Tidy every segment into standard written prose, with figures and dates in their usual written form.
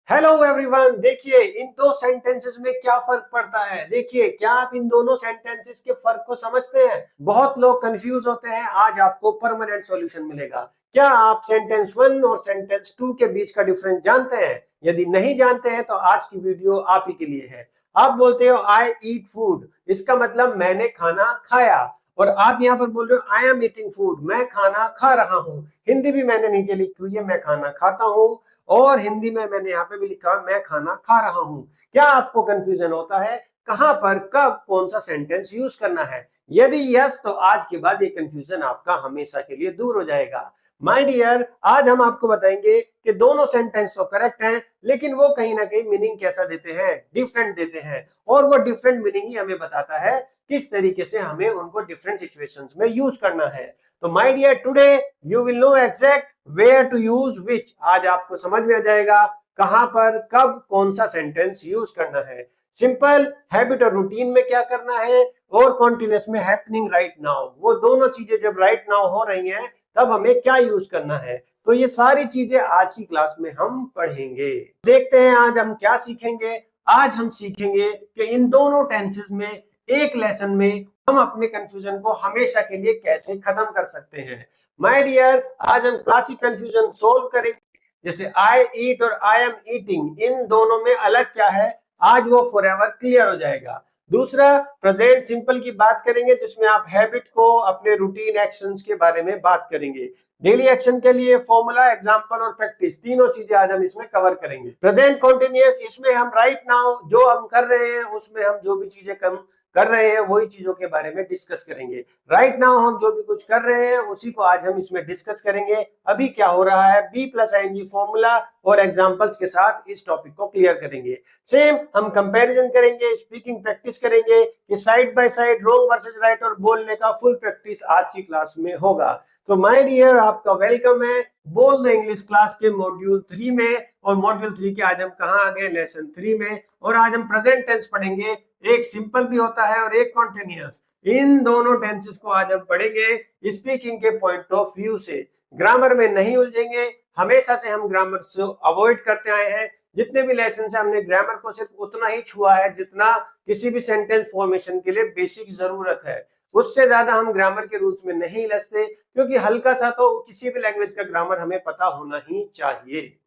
Hello everyone. देखिए इन दो sentences में क्या फर्क पड़ता है। देखिए क्या आप इन दोनों सेंटेंसेस के फर्क को समझते हैं। बहुत लोग कंफ्यूज होते हैं, आज आपको परमानेंट सॉल्यूशन मिलेगा। क्या आप सेंटेंस 1 और सेंटेंस 2 के बीच का डिफरेंस जानते हैं? यदि नहीं जानते हैं तो आज की वीडियो आप ही के लिए है। आप बोलते हो आई ईट फूड, इसका मतलब मैंने खाना खाया। और आप यहाँ पर बोल रहे हो आई एम ईटिंग फूड, मैं खाना खा रहा हूँ। हिंदी भी मैंने नीचे लिखी हुई है, मैं खाना खाता हूँ। और हिंदी में मैंने यहाँ पे भी लिखा है मैं खाना खा रहा हूं। क्या आपको कंफ्यूजन होता है कहां पर कब कौन सा सेंटेंस यूज करना है? यदि यस तो आज के बाद ये कंफ्यूजन आपका हमेशा के लिए दूर हो जाएगा। माय डियर, आज हम आपको बताएंगे कि दोनों सेंटेंस तो करेक्ट हैं, लेकिन वो कहीं ना कहीं मीनिंग कैसा देते हैं, डिफरेंट देते हैं। और वो डिफरेंट मीनिंग ही हमें बताता है किस तरीके से हमें उनको डिफरेंट सिचुएशंस में यूज करना है। तो my dear, today you will know exact where to use which. आज आपको समझ में आ जाएगा कहां पर कब कौन सा सेंटेंस यूज करना है। सिंपल, हैबिट और रूटीन में क्या करना है, और कॉन्टिन्यूअस में हैपनिंग राइट नाउ। वो दोनों चीजें जब राइट नाउ हो रही हैं तब हमें क्या यूज करना है। तो ये सारी चीजें आज की क्लास में हम पढ़ेंगे। देखते हैं आज हम क्या सीखेंगे। आज हम सीखेंगे कि इन दोनों टेंसेस में एक लेसन में हम अपने कंफ्यूजन को हमेशा के लिए कैसे खत्म कर सकते हैं। माय डियर, आज हम क्लासिक कंफ्यूजन सोल्व करेंगे। जैसे आई ईट और आई एम ईटिंग, इन दोनों में अलग क्या है, आज वो फॉरएवर क्लियर हो जाएगा। दूसरा, प्रेजेंट सिंपल की बात करेंगे, जिसमें आप हैबिट को, अपने रूटीन एक्शंस के बारे में बात करेंगे। डेली एक्शन के लिए फॉर्मूला, एग्जांपल और प्रैक्टिस, तीनों चीजें आज हम इसमें कवर करेंगे। प्रेजेंट कॉन्टिन्यूअस, इसमें हम राइट नाउ जो हम कर रहे हैं उसमें हम जो भी चीजें कर रहे हैं वही चीजों के बारे में डिस्कस करेंगे। राइट नाउ हम जो भी कुछ कर रहे हैं उसी को आज हम इसमें डिस्कस करेंगे। अभी क्या हो रहा है, बी प्लस आईएनजी फॉर्मूला और एग्जांपल्स के साथ इस टॉपिक को क्लियर करेंगे। सेम हम कंपैरिजन करेंगे, स्पीकिंग प्रैक्टिस करेंगे कि side by side wrong versus right और बोलने का फुल प्रैक्टिस आज की क्लास में होगा। तो माय डियर, आपका वेलकम है बोल द इंग्लिश क्लास के मॉड्यूल 3 में। और मॉड्यूल 3 के आज हम कहाँ आ गए, लेसन 3 में। और आज हम प्रेजेंट टेंस पढ़ेंगे। एक सिंपल भी होता है और एक कॉन्टिन्यूअस। इन दोनों टेंसेस को आज हम पढ़ेंगे स्पीकिंग के पॉइंट ऑफ व्यू से। ग्रामर में नहीं उलझेंगे, हमेशा से हम ग्रामर से अवॉइड करते आए हैं। जितने भी लेसन से हमने ग्रामर को सिर्फ उतना ही छुआ है जितना किसी भी सेंटेंस फॉर्मेशन के लिए बेसिक जरूरत है। उससे ज्यादा हम ग्रामर के रूल्स में नहीं लसते, क्योंकि हल्का सा तो किसी भी लैंग्वेज का ग्रामर हमें पता होना ही चाहिए।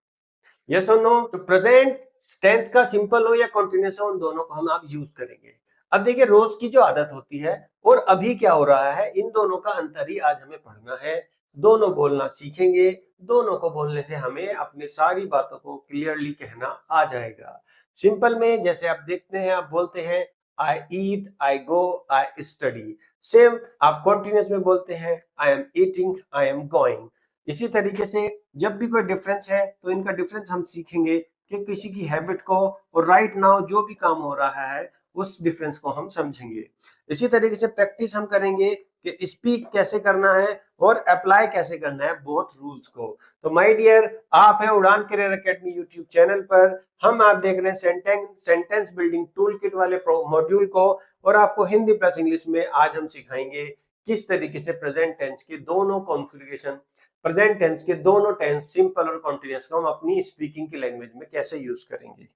यस और नो? तो प्रेजेंट टेंस का सिंपल हो या कंटीन्यूअस हो, उन दोनों को हम आप यूज करेंगे। अब देखिए रोज की जो आदत होती है और अभी क्या हो रहा है, इन दोनों का अंतर ही आज हमें पढ़ना है। दोनों बोलना सीखेंगे, दोनों को बोलने से हमें अपनी सारी बातों को क्लियरली कहना आ जाएगा। सिंपल में जैसे आप देखते हैं, आप बोलते हैं आई ईट, आई गो, आई स्टडी। सेम आप कॉन्टिन्यूअस में बोलते हैं I am eating, I am going. इसी तरीके से जब भी कोई डिफरेंस है तो इनका डिफरेंस हम सीखेंगे कि किसी की हैबिट को और राइट नाउ जो भी काम हो रहा है उस डिफरेंस को हम समझेंगे। इसी तरीके से प्रैक्टिस हम करेंगे कि स्पीक कैसे करना है और अप्लाई कैसे करना है बोथ रूल्स को। तो माय डियर, आप है उड़ान करियर एकेडमी यूट्यूब चैनल पर। हम आप देख रहे हैं सेंटेंस बिल्डिंग टूल किट वाले मॉड्यूल को। और आपको हिंदी प्लस इंग्लिश में आज हम सिखाएंगे किस तरीके से प्रेजेंट टेंस के दोनों कॉन्फ़िगरेशन, प्रेजेंट टेंस के दोनों टेंस सिंपल और कॉन्टिन्यूअस को हम अपनी स्पीकिंग की लैंग्वेज में कैसे यूज करेंगे।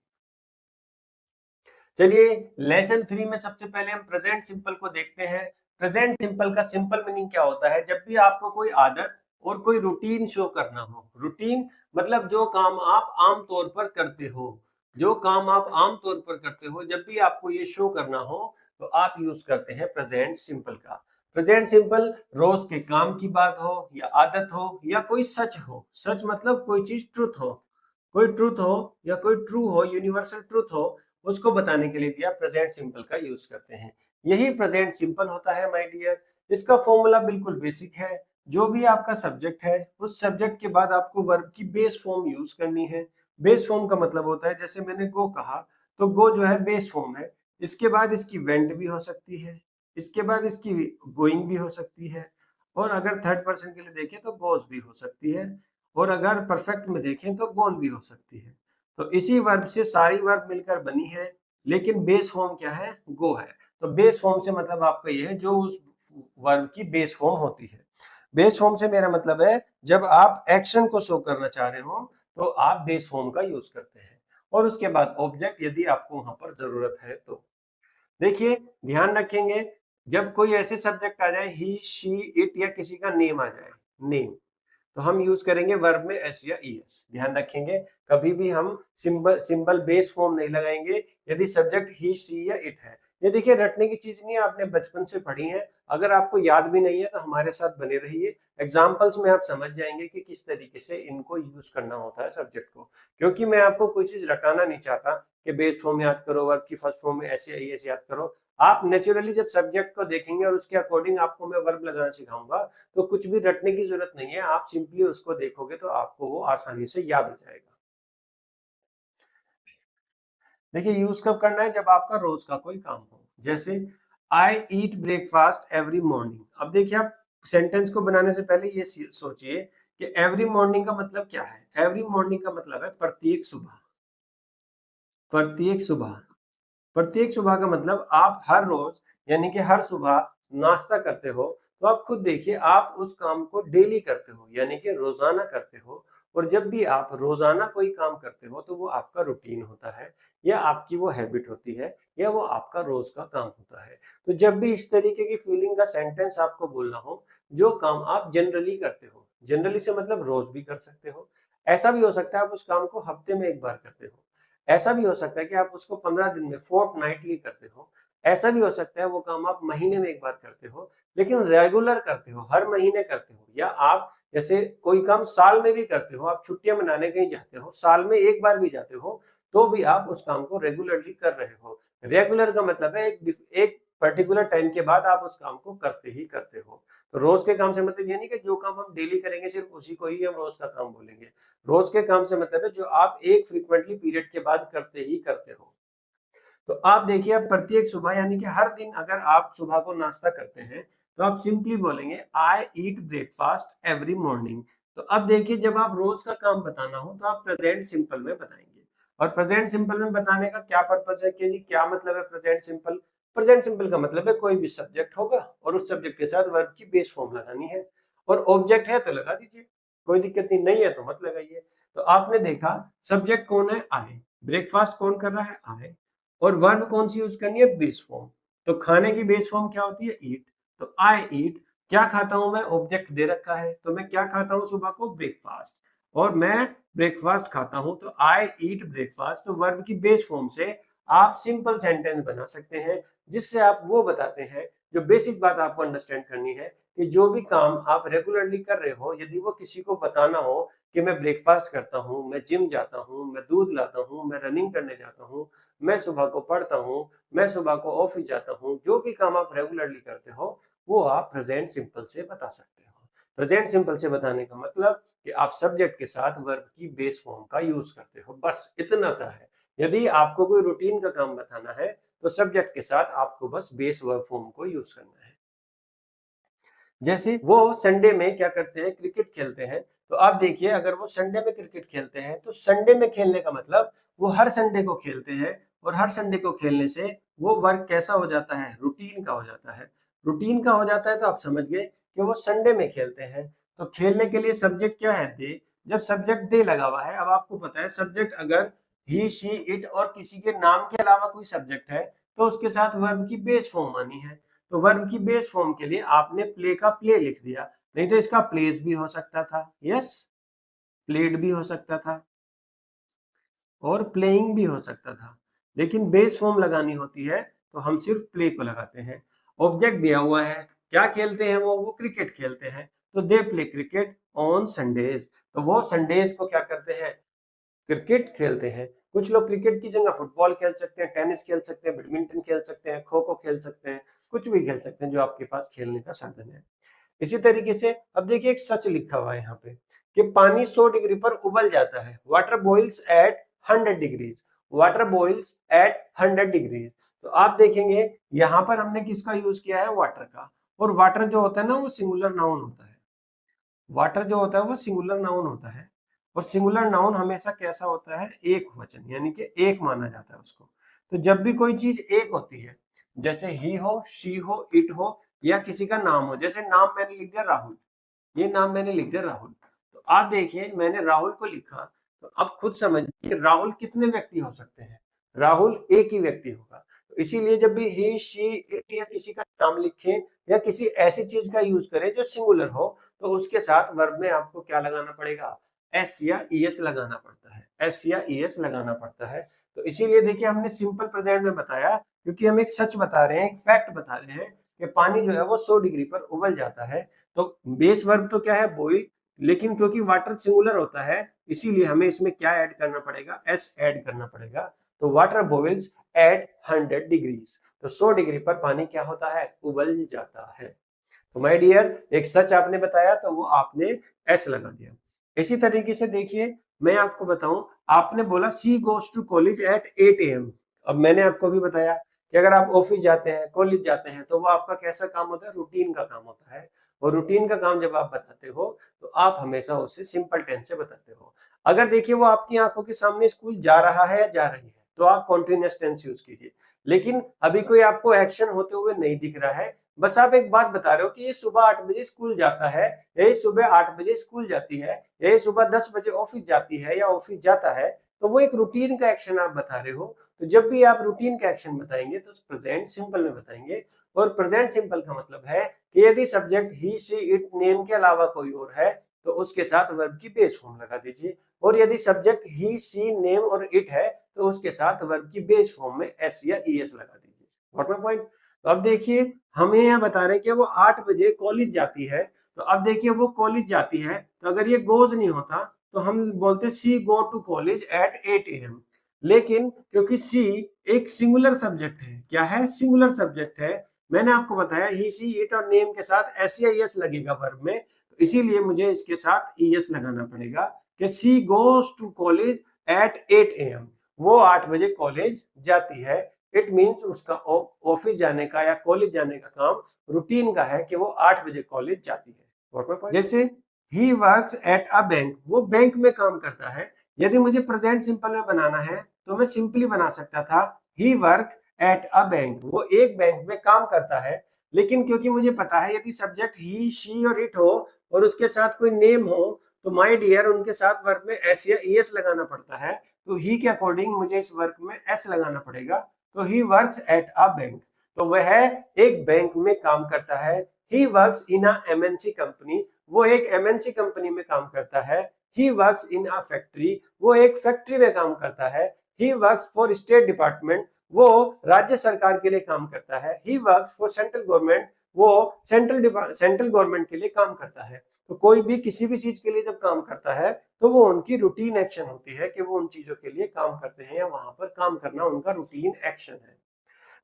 चलिए लेसन 3 में सबसे पहले हम प्रेजेंट सिंपल को देखते हैं। प्रेजेंट सिंपल का सिंपल मीनिंग क्या होता है, जब भी आपको कोई आदत और कोई रूटीन शो करना हो। रूटीन मतलब जो काम आप आम तौर पर करते हो, जो काम आप आम तौर पर करते हो, जब भी आपको ये शो करना हो तो आप यूज करते हैं प्रेजेंट सिंपल का। प्रेजेंट सिंपल रोज के काम की बात हो या आदत हो या कोई सच हो। सच मतलब कोई चीज ट्रुथ हो, कोई ट्रुथ हो या कोई ट्रू हो, यूनिवर्सल ट्रुथ हो, उसको बताने के लिए भी आप प्रेजेंट सिंपल का यूज करते हैं। यही प्रेजेंट सिंपल होता है माय डियर। इसका फॉर्मूला बिल्कुल बेसिक है। जो भी आपका सब्जेक्ट है उस सब्जेक्ट के बाद आपको वर्ब की बेस फॉर्म यूज करनी है। बेस फॉर्म का मतलब होता है, जैसे मैंने गो कहा तो गो जो है बेस फॉर्म है। इसके बाद इसकी वेंट भी हो सकती है, इसके बाद इसकी गोइंग भी हो सकती है, और अगर थर्ड पर्सन के लिए देखें तो गोज भी हो सकती है, और अगर परफेक्ट में देखें तो गोन भी हो सकती है। तो इसी वर्ब से सारी वर्ब मिलकर बनी है, लेकिन बेस फॉर्म क्या है, गो है। तो बेस फॉर्म से मतलब आपका ये है जो उस वर्ब की बेस फॉर्म होती है। बेस फॉर्म से मेरा मतलब है जब आप एक्शन को शो करना चाह रहे हो तो आप बेस फॉर्म का यूज करते हैं। और उसके बाद ऑब्जेक्ट यदि आपको वहां पर जरूरत है तो। देखिए ध्यान रखेंगे, जब कोई ऐसे सब्जेक्ट आ जाए ही शी इट या किसी का नेम आ जाए, नेम, तो हम यूज करेंगे वर्ब में एस या ईएस। ध्यान रखेंगे कभी भी हम सिंबल बेस फॉर्म नहीं लगाएंगे यदि सब्जेक्ट ही सी या इट है। ये देखिए रटने की चीज नहीं है, आपने बचपन से पढ़ी है, अगर आपको याद भी नहीं है तो हमारे साथ बने रहिए, एग्जाम्पल्स में आप समझ जाएंगे कि किस तरीके से इनको यूज करना होता है सब्जेक्ट को। क्योंकि मैं आपको कोई चीज रटाना नहीं चाहता कि बेस फॉर्म याद करो, वर्ब की फर्स्ट फॉर्म में एस या ईएस याद करो। आप नेचुरली जब सब्जेक्ट को देखेंगे और उसके अकॉर्डिंग आपको मैं वर्ब लगाना सिखाऊंगा, तो कुछ भी रटने की जरूरत नहीं है, आप सिंपली उसको देखोगे तो आपको वो आसानी से याद हो जाएगा। देखिए यूज कब करना है, जब आपका रोज का कोई काम हो, जैसे I eat breakfast every morning. अब देखिए आप सेंटेंस को बनाने से पहले ये सोचिए कि एवरी मॉर्निंग का मतलब क्या है। एवरी मॉर्निंग का मतलब है प्रत्येक सुबह, प्रत्येक सुबह। प्रत्येक सुबह का मतलब आप हर रोज यानी कि हर सुबह नाश्ता करते हो, तो आप खुद देखिए आप उस काम को डेली करते हो यानी कि रोजाना करते हो। और जब भी आप रोजाना कोई काम करते हो तो वो आपका रूटीन होता है, या आपकी वो हैबिट होती है, या वो आपका रोज का काम होता है। तो जब भी इस तरीके की फीलिंग का सेंटेंस आपको बोलना हो, जो काम आप जनरली करते हो, जनरली से मतलब रोज भी कर सकते हो, ऐसा भी हो सकता है आप उस काम को हफ्ते में एक बार करते हो, ऐसा भी हो सकता है कि आप उसको 15 दिन में फोर्टनाइटली करते हो, ऐसा भी हो सकता है वो काम आप महीने में एक बार करते हो, लेकिन रेगुलर करते हो, हर महीने करते हो, या आप जैसे कोई काम साल में भी करते हो, आप छुट्टियां मनाने कहीं जाते हो, साल में एक बार भी जाते हो, तो भी आप उस काम को रेगुलरली कर रहे हो। रेगुलर का मतलब है एक पर्टिकुलर टाइम के बाद आप उस काम को करते ही करते हो। तो रोज के काम से मतलब ये नहीं कि जो काम हम डेली करेंगे सिर्फ उसी को ही हम रोज का काम बोलेंगे। रोज के काम से मतलब है जो आप एक फ्रीक्वेंटली पीरियड के बाद करते ही करते हो। तो आप देखिए अब प्रत्येक सुबह यानी कि हर दिन अगर आप सुबह को नाश्ता करते हैं, तो आप सिंपली बोलेंगे आई ईट ब्रेकफास्ट एवरी मॉर्निंग। तो अब देखिए जब आप रोज का काम बताना हो तो आप प्रेजेंट सिंपल में बताएंगे। और प्रेजेंट सिंपल में बताने का क्या पर्पज है कि जी क्या मतलब है प्रेजेंट सिंपल। प्रेजेंट सिंपल का मतलब है कोई भी सब्जेक्ट होगा और उस सब्जेक्ट के साथ वर्ब की बेस फॉर्म लगानी है, और ऑब्जेक्ट है तो लगा दीजिए, कोई दिक्कत नहीं, नहीं है तो मत लगाइए। तो आपने देखा सब्जेक्ट कौन है, आई, ब्रेकफास्ट कौन कर रहा है, आई, और वर्ब कौन सी यूज करनी है, बेस फॉर्म। तो खाने की बेस फॉर्म क्या होती है, ईट। तो आई ईट, क्या खाता हूं मैं, ऑब्जेक्ट दे रखा है, तो मैं क्या खाता हूं सुबह को, ब्रेकफास्ट। और मैं ब्रेकफास्ट खाता हूं तो आई ईट ब्रेकफास्ट। तो वर्ब की बेस फॉर्म से आप सिंपल सेंटेंस बना सकते हैं, जिससे आप वो बताते हैं जो बेसिक बात आपको अंडरस्टैंड करनी है, कि जो भी काम आप रेगुलरली कर रहे हो यदि वो किसी को बताना हो कि मैं ब्रेकफास्ट करता हूँ, मैं जिम जाता हूँ, मैं दूध लाता हूँ, मैं रनिंग करने जाता हूँ, मैं सुबह को पढ़ता हूँ, मैं सुबह को ऑफिस जाता हूँ, जो भी काम आप रेगुलरली करते हो वो आप प्रेजेंट सिंपल से बता सकते हो। प्रेजेंट सिंपल से बताने का मतलब कि आप सब्जेक्ट के साथ वर्ब की बेस फॉर्म का यूज करते हो, बस इतना सा है। यदि आपको कोई रूटीन का काम बताना है तो सब्जेक्ट के साथ आपको बस बेस वर्ब फॉर्म को यूज करना है। जैसे वो संडे में क्या करते हैं, क्रिकेट खेलते हैं। तो आप देखिए अगर वो संडे में क्रिकेट खेलते हैं तो संडे में खेलने का मतलब वो हर संडे को खेलते हैं, और हर संडे को खेलने से वो वर्क कैसा हो जाता है, रूटीन का हो जाता है। रूटीन का हो जाता है तो आप समझ गए कि वो संडे में खेलते हैं। तो खेलने के लिए सब्जेक्ट क्या है, दे। जब सब्जेक्ट दे लगा हुआ है, अब आपको पता है सब्जेक्ट अगर ही शी इट और किसी के नाम के अलावा कोई सब्जेक्ट है तो उसके साथ वर्ब की बेस फॉर्म आनी है। तो वर्ब की बेस फॉर्म के लिए आपने प्ले का प्ले लिख दिया, नहीं तो इसका प्लेस भी हो सकता था, यस, प्लेड भी हो सकता था, और प्लेइंग भी हो सकता था। लेकिन बेस फॉर्म लगानी होती है तो हम सिर्फ प्ले को लगाते हैं। ऑब्जेक्ट दिया हुआ है, क्या खेलते हैं वो क्रिकेट खेलते हैं। तो दे प्ले क्रिकेट ऑन संडेज। तो वो संडेज को क्या करते हैं, क्रिकेट खेलते हैं। कुछ लोग क्रिकेट की जगह फुटबॉल खेल सकते हैं, टेनिस खेल सकते हैं, बैडमिंटन खेल सकते हैं, खो खो खेल सकते हैं, कुछ भी खेल सकते हैं जो आपके पास खेलने का साधन है। इसी तरीके से अब देखिए एक सच लिखा हुआ है यहाँ पे कि पानी 100 डिग्री पर उबल जाता है, water boils at 100 degrees, water boils at 100 degrees. तो आप देखेंगे यहाँ पर हमने किसका यूज किया है, वाटर का। और वाटर जो होता है ना वो सिंगुलर नाउन होता है। वाटर जो होता है वो सिंगुलर नाउन होता है, और सिंगुलर नाउन हमेशा कैसा होता है, एक वचन, यानी कि एक माना जाता है उसको। तो जब भी कोई चीज एक होती है, जैसे ही हो, शी हो, इट हो, या किसी का नाम हो, जैसे नाम मैंने लिख दिया राहुल, ये नाम मैंने लिख दिया राहुल। तो आप देखिए मैंने राहुल को लिखा, तो अब खुद समझिए कि राहुल कितने व्यक्ति हो सकते हैं, राहुल एक ही व्यक्ति होगा। तो इसीलिए जब भी ही, शी, इट या किसी का नाम लिखें या किसी ऐसी चीज का यूज करें जो सिंगुलर हो, तो उसके साथ वर्ब में आपको क्या लगाना पड़ेगा, एस या ईएस लगाना पड़ता है, एस या ईएस लगाना पड़ता है। तो इसीलिए देखिए हमने सिंपल प्रेजेंट में बताया, क्योंकि हम एक सच बता रहे हैं, एक फैक्ट बता रहे हैं कि पानी जो है वो 100 डिग्री पर उबल जाता है। तो बेस वर्ब तो क्या है, बॉईल, लेकिन क्योंकि वाटर सिंगुलर होता है इसीलिए हमें इसमें क्या ऐड करना पड़ेगा, एस ऐड करना पड़ेगा। तो वाटर बॉइल्स एट 100 डिग्रीज, तो 100 डिग्री पर पानी क्या होता है, उबल जाता है। तो माय डियर, एक सच आपने बताया तो वो आपने एस लगा दिया। इसी तरीके से देखिए मैं आपको बताऊं, आपने बोला she goes to college at 8 AM। अब मैंने आपको भी बताया कि अगर आप ऑफिस जाते हैं, कॉलेज जाते हैं, तो वो आपका कैसा काम होता है, रूटीन का काम होता है। और रूटीन का काम जब आप बताते हो तो आप हमेशा उसे सिंपल टेंस से बताते हो। अगर देखिए वो आपकी आंखों के सामने स्कूल जा रहा है या जा रही है तो आप कॉन्टिन्यूअस टेंस यूज कीजिए। लेकिन अभी कोई आपको एक्शन होते हुए नहीं दिख रहा है, बस आप एक बात बता रहे हो कि ये सुबह 8 बजे स्कूल जाता है, ये सुबह 8 बजे स्कूल जाती है, ये सुबह 10 बजे ऑफिस जाती है या ऑफिस जाता है, तो वो एक रूटीन का एक्शन आप बता रहे हो। तो जब भी आप रूटीन का एक्शन बताएंगे तो प्रेजेंट सिंपल में बताएंगे। और प्रेजेंट सिंपल का मतलब है कि यदि subject he, she, it, name के अलावा कोई और है तो उसके साथ वर्ब की बेस फॉर्म लगा दीजिए। और यदि सब्जेक्ट ही, सी, नेम और इट है तो उसके साथ वर्ब की बेस फॉर्म में एस या ईएस लगा दीजिए। Got my point? तो अब देखिए हमें यह बता रहे हैं कि वो 8 बजे कॉलेज जाती है। तो अब देखिए वो कॉलेज जाती है, तो अगर ये गोज नहीं होता तो हम बोलते she go to college at 8 AM। लेकिन क्योंकि सी एक सिंगुलर सब्जेक्ट है, क्या है, सिंगुलर सब्जेक्ट है, मैंने आपको बताया ही, सी, इट और नेम के साथ एस या ईएस लगेगा वर्ब में, तो इसीलिए मुझे इसके साथ ईएस लगाना पड़ेगा कि she goes to college at 8 AM। वो 8 बजे कॉलेज जाती है। इट मीन्स उसका ऑफिस जाने का या कॉलेज जाने का काम रूटीन का है कि वो 8 बजे कॉलेज जाती है। जैसे he works at a bank, वो बैंक में काम करता है। यदि मुझे प्रेजेंट सिंपल में बनाना है तो मैं सिंपली बना सकता था ही वर्क एट अ बैंक, वो एक बैंक में काम करता है। लेकिन क्योंकि मुझे पता है यदि सब्जेक्ट ही, शी और इट हो और उसके साथ कोई नेम हो तो माय डियर उनके साथ वर्क में एस या ईएस लगाना पड़ता है। तो ही के अकॉर्डिंग मुझे इस वर्क में एस लगाना पड़ेगा। तो he works at a bank, तो वह एक बैंक में काम करता है। He works in a MNC company, वो एक एमएनसी कंपनी में काम करता है। He works in a factory, वो एक फैक्ट्री में काम करता है। He works for state department, वो राज्य सरकार के लिए काम करता है। He works for central government, वो सेंट्रल गवर्नमेंट के लिए काम करता है। तो कोई भी किसी भी चीज के लिए जब काम करता है तो वो उनकी रूटीन एक्शन होती है कि वो उन चीजों के लिए काम करते हैं या वहां पर काम करना उनका रूटीन एक्शन है।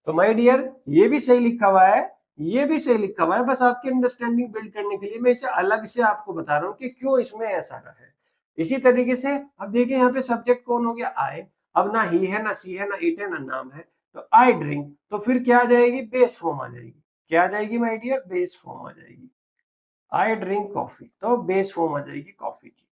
तो माय डियर ये भी सही लिखा हुआ है, ये भी सही लिखा हुआ है, बस आपकी अंडरस्टैंडिंग बिल्ड करने के लिए मैं इसे अलग से आपको बता रहा हूँ कि क्यों इसमें ऐसा रहा है। इसी तरीके से अब देखिए यहाँ पे सब्जेक्ट कौन हो गया, आई। अब ना ही है, ना सी है, ना इट है, ना नाम है, तो आई ड्रिंक, तो फिर क्या आ जाएगी, बेस फॉर्म आ जाएगी। क्या आ जाएगी माय डियर, बेस फॉर्म आ जाएगी। आई ड्रिंक कॉफी, तो बेस फॉर्म आ जाएगी कॉफी की,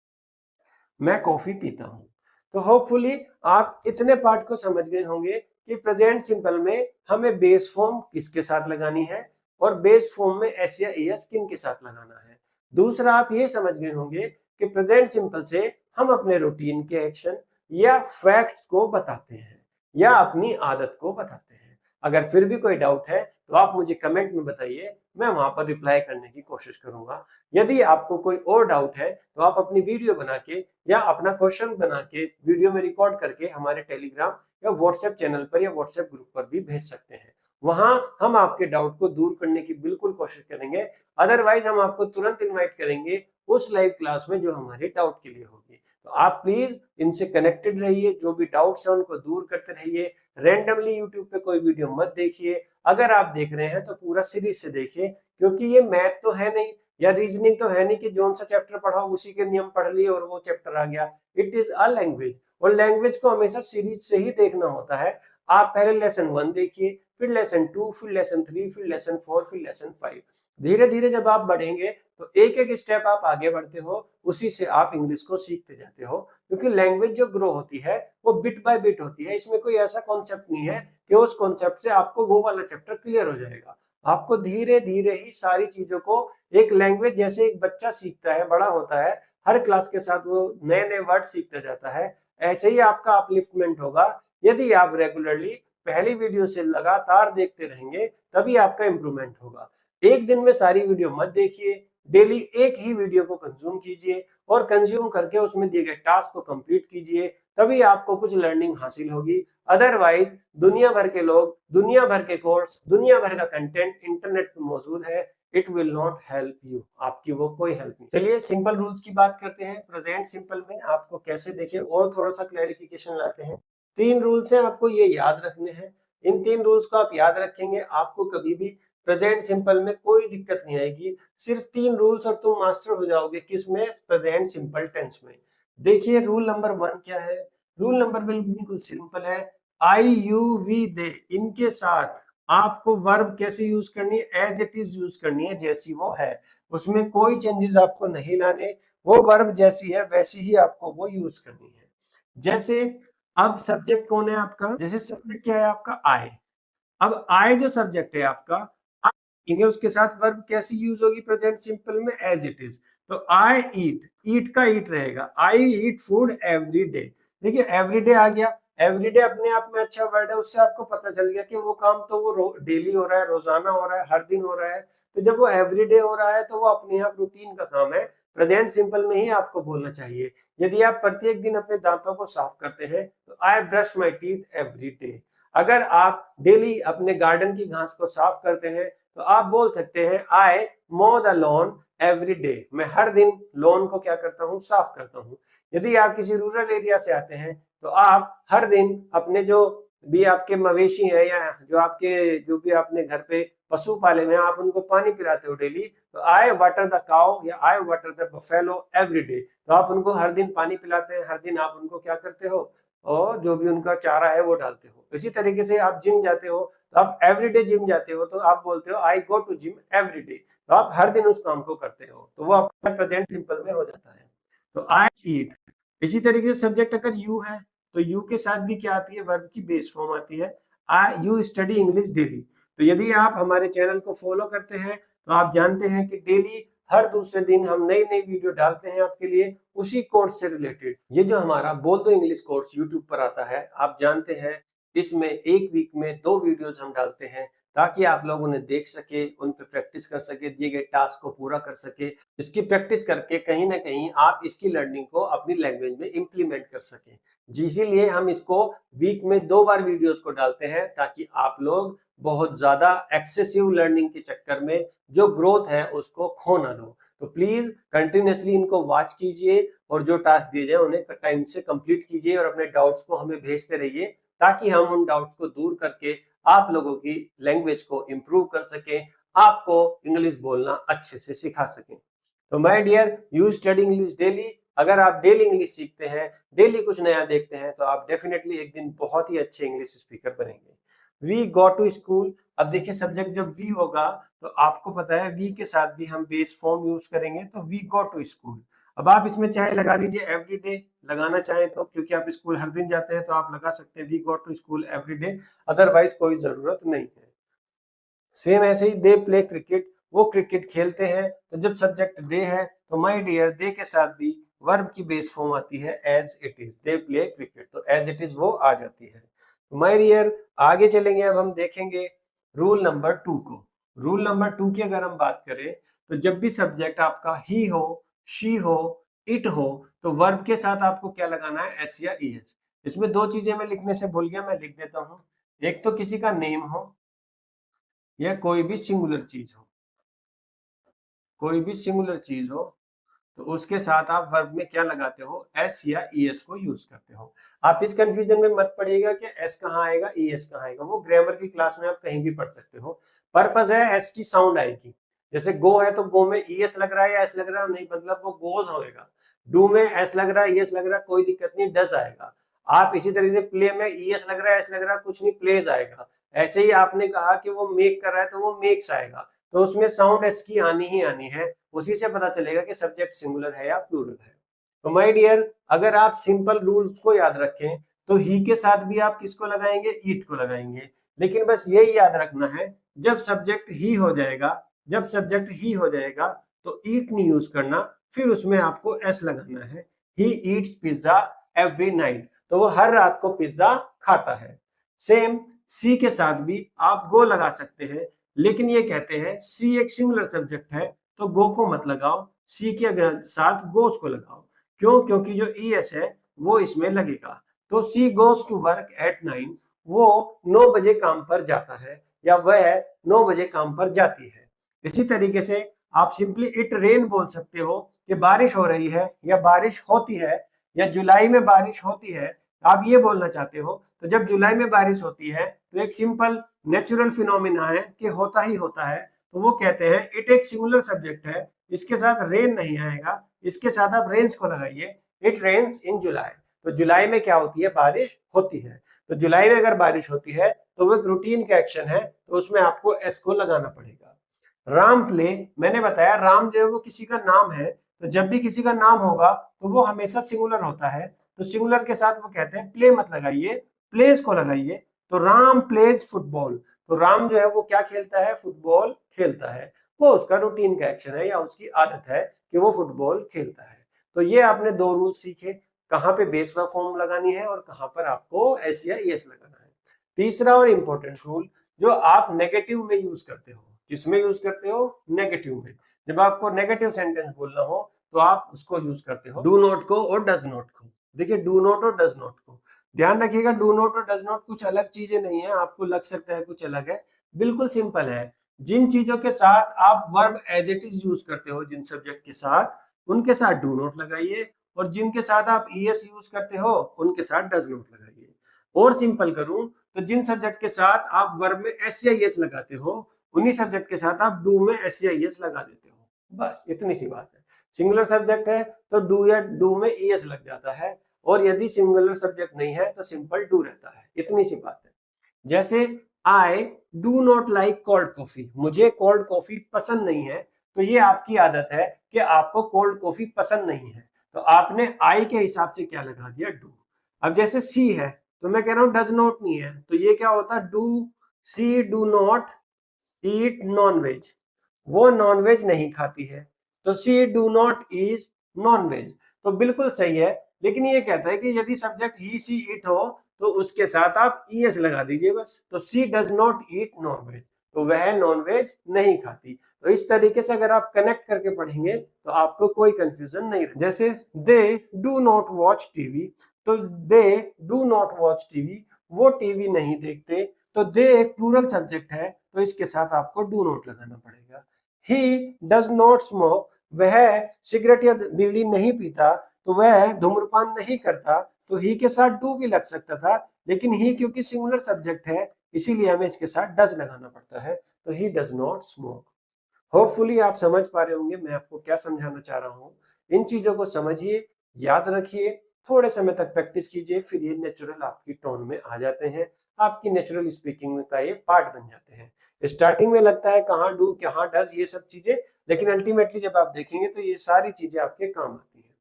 मैं कॉफी पीता हूँ। तो होपफुली आप इतने पार्ट को समझ गए होंगे कि प्रेजेंट सिंपल में हमें बेस फॉर्म किसके साथ लगानी है और बेस फॉर्म में एस या एस किन के साथ लगाना है। दूसरा आप ये समझ गए होंगे कि प्रेजेंट सिंपल से हम अपने रूटीन के एक्शन या फैक्ट्स को बताते हैं या अपनी आदत को बताते हैं। अगर फिर भी कोई डाउट है तो आप मुझे कमेंट में बताइए, मैं वहां पर रिप्लाई करने की कोशिश करूंगा। यदि आपको कोई और डाउट है तो आप अपनी वीडियो बना के या अपना क्वेश्चन बना के वीडियो में रिकॉर्ड करके हमारे टेलीग्राम या व्हाट्सएप चैनल पर या व्हाट्सएप ग्रुप पर भी भेज सकते हैं। वहां हम आपके डाउट को दूर करने की बिल्कुल कोशिश करेंगे। अदरवाइज हम आपको तुरंत इनवाइट करेंगे उस लाइव क्लास में जो हमारे डाउट के लिए होगी। तो आप प्लीज इनसे कनेक्टेड रहिए, जो भी डाउट्स है उनको दूर करते रहिए। रैंडमली यूट्यूब पे कोई वीडियो मत देखिए। अगर आप देख रहे हैं तो पूरा सीरीज से देखिए, क्योंकि ये मैथ तो है नहीं या रीजनिंग तो है नहीं कि जोन सा चैप्टर पढ़ा उसी के नियम पढ़ लिए और वो चैप्टर आ गया। इट इज अ लैंग्वेज, और लैंग्वेज को हमेशा सीरीज से ही देखना होता है। आप पहले लेसन 1 देखिए, फिर लेसन 2, फिर लेसन 3, फिर लेसन 4, फिर लेसन 5। धीरे धीरे जब आप बढ़ेंगे तो एक एक स्टेप आप आगे बढ़ते हो, उसी से आप इंग्लिश को सीखते जाते हो। क्योंकि लैंग्वेज जो ग्रो होती है वो बिट बाय बिट होती है। इसमें कोई ऐसा कॉन्सेप्ट नहीं है कि उस कॉन्सेप्ट से आपको वो वाला चैप्टर क्लियर हो जाएगा। आपको धीरे धीरे ही सारी चीजों को, एक लैंग्वेज जैसे एक बच्चा सीखता है, बड़ा होता है, हर क्लास के साथ वो नए नए वर्ड सीखता जाता है। ऐसे ही आपका अपलिफ्टमेंट होगा यदि आप रेगुलरली पहली वीडियो से लगातार देखते रहेंगे, तभी आपका इंप्रूवमेंट होगा। एक दिन में सारी वीडियो मत देखिए, डेली एक ही वीडियो को कंज्यूम कीजिए और कंज्यूम करके उसमें दिए गए टास्क को कंप्लीट कीजिए, तभी आपको कुछ लर्निंग हासिल होगी। अदरवाइज दुनिया भर के लोग, दुनिया भर के कोर्स, दुनिया भर का कंटेंट इंटरनेट पर मौजूद है, it will not help you, आपकी वो कोई हेल्प नहीं। चलिए सिंपल रूल्स की बात करते हैं। प्रेजेंट सिंपल में आपको कैसे देखें और थोड़ा सा क्लैरिफिकेशन लाते हैं। 3 रूल्स हैं, आपको ये याद रखने हैं। इन 3 रूल्स को आप याद रखेंगे, आपको कभी भी प्रेजेंट सिंपल में कोई दिक्कत नहीं आएगी। सिर्फ 3 रूल्स और तुम मास्टर हो जाओगे किसमें? प्रेजेंट सिंपल टेंस में। देखिए रूल नंबर 1 क्या है? रूल नंबर बिल्कुल सिंपल है। आई यू वी दे, इनके साथ आपको वर्ब कैसे यूज करनी है? एज इट इज यूज करनी है, जैसी वो है। उसमें कोई चेंजेस आपको नहीं लाने, वो वर्ब जैसी है वैसी ही आपको वो यूज करनी है। जैसे अब सब्जेक्ट कौन है आपका? जैसे सब्जेक्ट क्या है आपका? आई। अब आई जो सब्जेक्ट है आपका, उसके साथ वर्ब कैसी यूज होगी प्रेजेंट सिंपल में? As it is. तो आई ईट, ईट का ईट रहेगा। I eat food every day. देखिए एवरी डे आ गया, एवरीडे अपने आप में अच्छा वर्ड है, उससे आपको पता चल गया कि वो काम तो वो डेली हो रहा है, रोजाना हो रहा है, हर दिन हो रहा है। तो जब वो एवरीडे हो रहा है तो वो अपने आप रूटीन का काम है। प्रेजेंट सिंपल में ही आपको बोलना चाहिए। यदि आप प्रत्येक दिन अपने दांतों को साफ करते हैं तो I brush my teeth every day. अगर आप डेली अपने गार्डन की घास को साफ करते हैं तो आप बोल सकते हैं आई मो द लॉन एवरी डे। मैं हर दिन लॉन को क्या करता हूँ? साफ करता हूँ। यदि आप किसी रूरल एरिया से आते हैं तो आप हर दिन अपने जो भी आपके मवेशी हैं या जो भी आपने घर पे पशु पाले हुए हैं, आप उनको पानी पिलाते हो डेली। तो आई वाटर द काउ या I water the buffalo every day. तो आप उनको हर दिन पानी पिलाते हैं, हर दिन आप उनको क्या करते हो? और जो भी उनका चारा है वो डालते हो। इसी तरीके से आप जिम जाते हो तो आप एवरीडे जिम जाते हो तो आप बोलते हो I go to gym every day. तो आप हर दिन उस काम को करते हो, तो वो आपका प्रेजेंट सिंपल में हो जाता है। तो आई ईट। इसी तरीके से सब्जेक्ट अगर यू है तो यू के साथ भी क्या आती है? वर्ब की बेस फॉर्म आती है। आई यू स्टडी इंग्लिश डेली। तो यदि आप हमारे चैनल को फॉलो करते हैं तो आप जानते हैं कि डेली हर दूसरे दिन हम नई नई वीडियो डालते हैं आपके लिए उसी कोर्स से रिलेटेड। ये जो हमारा बोल दो इंग्लिश कोर्स यूट्यूब पर आता है, आप जानते हैं इसमें एक वीक में 2 वीडियोस हम डालते हैं ताकि आप लोग उन्हें देख सके, उन पे प्रैक्टिस कर सके, दिए गए टास्क को पूरा कर सके। इसकी प्रैक्टिस करके कहीं ना कहीं आप इसकी लर्निंग को अपनी लैंग्वेज में इम्प्लीमेंट कर सकें। इसीलिए हम इसको वीक में 2 बार वीडियोस को डालते हैं ताकि आप लोग बहुत ज्यादा एक्सेसिव लर्निंग के चक्कर में जो ग्रोथ है उसको खो ना दो। तो प्लीज कंटिन्यूअसली इनको वॉच कीजिए और जो टास्क दिए जाए उन्हें टाइम से कंप्लीट कीजिए और अपने डाउट्स को हमें भेजते रहिए ताकि हम उन डाउट्स को दूर करके आप लोगों की लैंग्वेज को इम्प्रूव कर सकें, आपको इंग्लिश बोलना अच्छे से सिखा सकें। तो my dear, you study English daily. अगर आप डेली इंग्लिश सीखते हैं, डेली कुछ नया देखते हैं, तो आप डेफिनेटली एक दिन बहुत ही अच्छे इंग्लिश स्पीकर बनेंगे। We go to school. अब देखिए सब्जेक्ट जब वी होगा तो आपको पता है वी के साथ भी हम बेस फॉर्म यूज करेंगे, तो वी गो टू स्कूल। अब आप इसमें चाहे लगा लीजिए एवरी डे, लगाना चाहे तो, क्योंकि आप स्कूल हर दिन जाते हैं तो आप लगा सकते हैं we go to school every day, otherwise कोई जरूरत नहीं है। सेम ऐसे ही दे प्ले क्रिकेट, वो क्रिकेट खेलते हैं। तो जब सब्जेक्ट दे है तो माय डियर दे के साथ भी वर्ब की बेस फॉर्म आती है as it is. They play cricket, तो एज इट इज वो आ जाती है। माय डियर आगे चलेंगे, अब हम देखेंगे रूल नंबर 2 को। रूल नंबर 2 की अगर हम बात करें तो जब भी सब्जेक्ट आपका ही हो, शी हो, इट हो, तो वर्ब के साथ आपको क्या लगाना है? एस या ईएस। इसमें 2 चीजें मैं लिखने से भूल गया, मैं लिख देता हूं। एक तो किसी का नेम हो या कोई भी सिंगुलर चीज हो, कोई भी सिंगुलर चीज हो तो उसके साथ आप वर्ब में क्या लगाते हो? एस या ईएस को यूज करते हो। आप इस कंफ्यूजन में मत पड़िएगा कि एस कहाँ आएगा, ईएस कहाँ आएगा, वो ग्रामर की क्लास में आप कहीं भी पढ़ सकते हो। पर्पस है एस की साउंड आएगी। जैसे गो है तो गो में ईएस लग रहा है या एस लग रहा है, नहीं, मतलब वो गोज होएगा। डू में एस लग रहा है, ईएस लग रहा है, कोई दिक्कत नहीं, डज आएगा। आप इसी तरीके से प्ले में ईएस लग रहा है, एस लग रहा है, कुछ नहीं, प्लेज आएगा। ऐसे ही आपने कहा कि वो मेक कर रहा है तो वो मेक्स आएगा, तो उसमें साउंड एस की आनी ही आनी है। उसी से पता चलेगा कि सब्जेक्ट सिंगुलर है या प्लूरल है। तो माय डियर, अगर आप सिंपल रूल्स को याद रखें तो ही के साथ भी आप किसको लगाएंगे? ईट को लगाएंगे। लेकिन बस यही याद रखना है, जब सब्जेक्ट ही हो जाएगा, जब सब्जेक्ट ही हो जाएगा तो ईट नहीं यूज करना, फिर उसमें आपको एस लगाना है। He eats pizza every night, तो वो हर रात को पिज्जा खाता है। सेम सी के साथ भी आप गो लगा सकते हैं, लेकिन ये कहते हैं सी एक सिंगुलर सब्जेक्ट है, तो गो को मत लगाओ, सी के साथ गोस को लगाओ। क्यों? क्योंकि जो ई एस है वो इसमें लगेगा। तो सी गोज टू वर्क एट 9, वो 9 बजे काम पर जाता है, या वह 9 बजे काम पर जाती है। इसी तरीके से आप सिंपली इट रेन बोल सकते हो कि बारिश हो रही है या बारिश होती है, या जुलाई में बारिश होती है। आप ये बोलना चाहते हो, तो जब जुलाई में बारिश होती है तो एक सिंपल नेचुरल फिनोमिना है कि होता ही होता है, तो वो कहते हैं इट एक सिंगुलर सब्जेक्ट है, इसके साथ रेन नहीं आएगा, इसके साथ आप रेन्स को लगाइए, इट रेन्स इन जुलाई। तो जुलाई में क्या होती है? बारिश होती है। तो जुलाई में अगर बारिश होती है तो वो एक रूटीन का एक्शन है, तो उसमें आपको एस को लगाना पड़ेगा। राम प्ले, मैंने बताया राम जो है वो किसी का नाम है, तो जब भी किसी का नाम होगा तो वो हमेशा सिंगुलर होता है, तो सिंगुलर के साथ वो कहते हैं प्ले मत लगाइए, प्लेस को लगाइए। तो राम प्लेज फुटबॉल, तो राम जो है वो क्या खेलता है? फुटबॉल खेलता है। वो उसका रूटीन का एक्शन है या उसकी आदत है कि वो फुटबॉल खेलता है। तो ये आपने 2 रूल सीखे, कहाँ पे बेस वर्ब फॉर्म लगानी है और कहाँ पर आपको एस या ईएस लगाना है। तीसरा और इंपॉर्टेंट रूल जो आप नेगेटिव में यूज करते हो, किसमें यूज करते हो? नेगेटिव में। जब आपको नेगेटिव सेंटेंस बोलना हो तो आप उसको यूज करते हो डू नॉट को और डज नॉट को। देखिए डू नॉट और डज नॉट को ध्यान रखिएगा, डू नॉट और डज नॉट कुछ अलग चीजें नहीं है, आपको लग सकता है कुछ अलग है, बिल्कुल सिंपल है। जिन चीजों के साथ आप verb as it is use करते हो, जिन सब्जेक्ट के साथ, उनके साथ डू नॉट लगाइए, और जिनके साथ आप ईएस यूज करते हो उनके साथ डज नॉट लगाइए। और सिंपल करूं तो जिन सब्जेक्ट के साथ आप वर्ब में एस या ईएस लगाते हो, उन्हीं सब्जेक्ट के साथ आप डू में एस या ईएस लगा देते हो। बस इतनी सी बात है। सिंगुलर सब्जेक्ट है तो डू या डू में ईएस लग जाता है, और यदि सिंगुलर सब्जेक्ट नहीं है तो सिंपल डू रहता है। इतनी सी बात है। जैसे I do not like cold coffee, मुझे कोल्ड कॉफी पसंद नहीं है, तो ये आपकी आदत है कि आपको कोल्ड कॉफी पसंद नहीं है, तो आपने आई के हिसाब से क्या लगा दिया? डू। अब जैसे सी है तो मैं कह रहा हूं डज नॉट नहीं है, तो ये क्या होता? Do she do not eat non veg, वो नॉन वेज नहीं खाती है, तो she do not eat non veg. तो बिल्कुल सही है, लेकिन ये कहता है कि यदि सब्जेक्ट ही सी इट हो तो उसके साथ आप ईएस लगा दीजिए बस। तो she does not eat non veg, तो वह नॉन वेज नहीं खाती। तो इस तरीके से अगर आप कनेक्ट करके पढ़ेंगे तो आपको कोई कंफ्यूजन नहीं रहेगा। जैसे they do not watch TV, तो they do not watch TV, वो टीवी नहीं देखते, तो दे एक प्लूरल सब्जेक्ट है, तो इसके साथ आपको डू नॉट लगाना पड़ेगा। ही डज नॉट स्मोक, वह सिगरेट या बीड़ी नहीं पीता, तो वह धूम्रपान नहीं करता, तो ही के साथ डू भी लग सकता था, लेकिन ही क्योंकि सिंगुलर सब्जेक्ट है इसीलिए हमें इसके साथ डज लगाना पड़ता है, तो he does not smoke. Hopefully आप समझ पा रहे होंगे मैं आपको क्या समझाना चाह रहा हूँ। इन चीजों को समझिए, याद रखिए, थोड़े समय तक प्रैक्टिस कीजिए, फिर ये नेचुरल आपकी टोन में आ जाते हैं, आपकी नेचुरल स्पीकिंग का ये पार्ट बन जाते हैं। स्टार्टिंग में लगता है कहाँ डू कहाँ डज ये सब चीजें, लेकिन अल्टीमेटली जब आप देखेंगे तो ये सारी चीजें आपके काम आती हैं।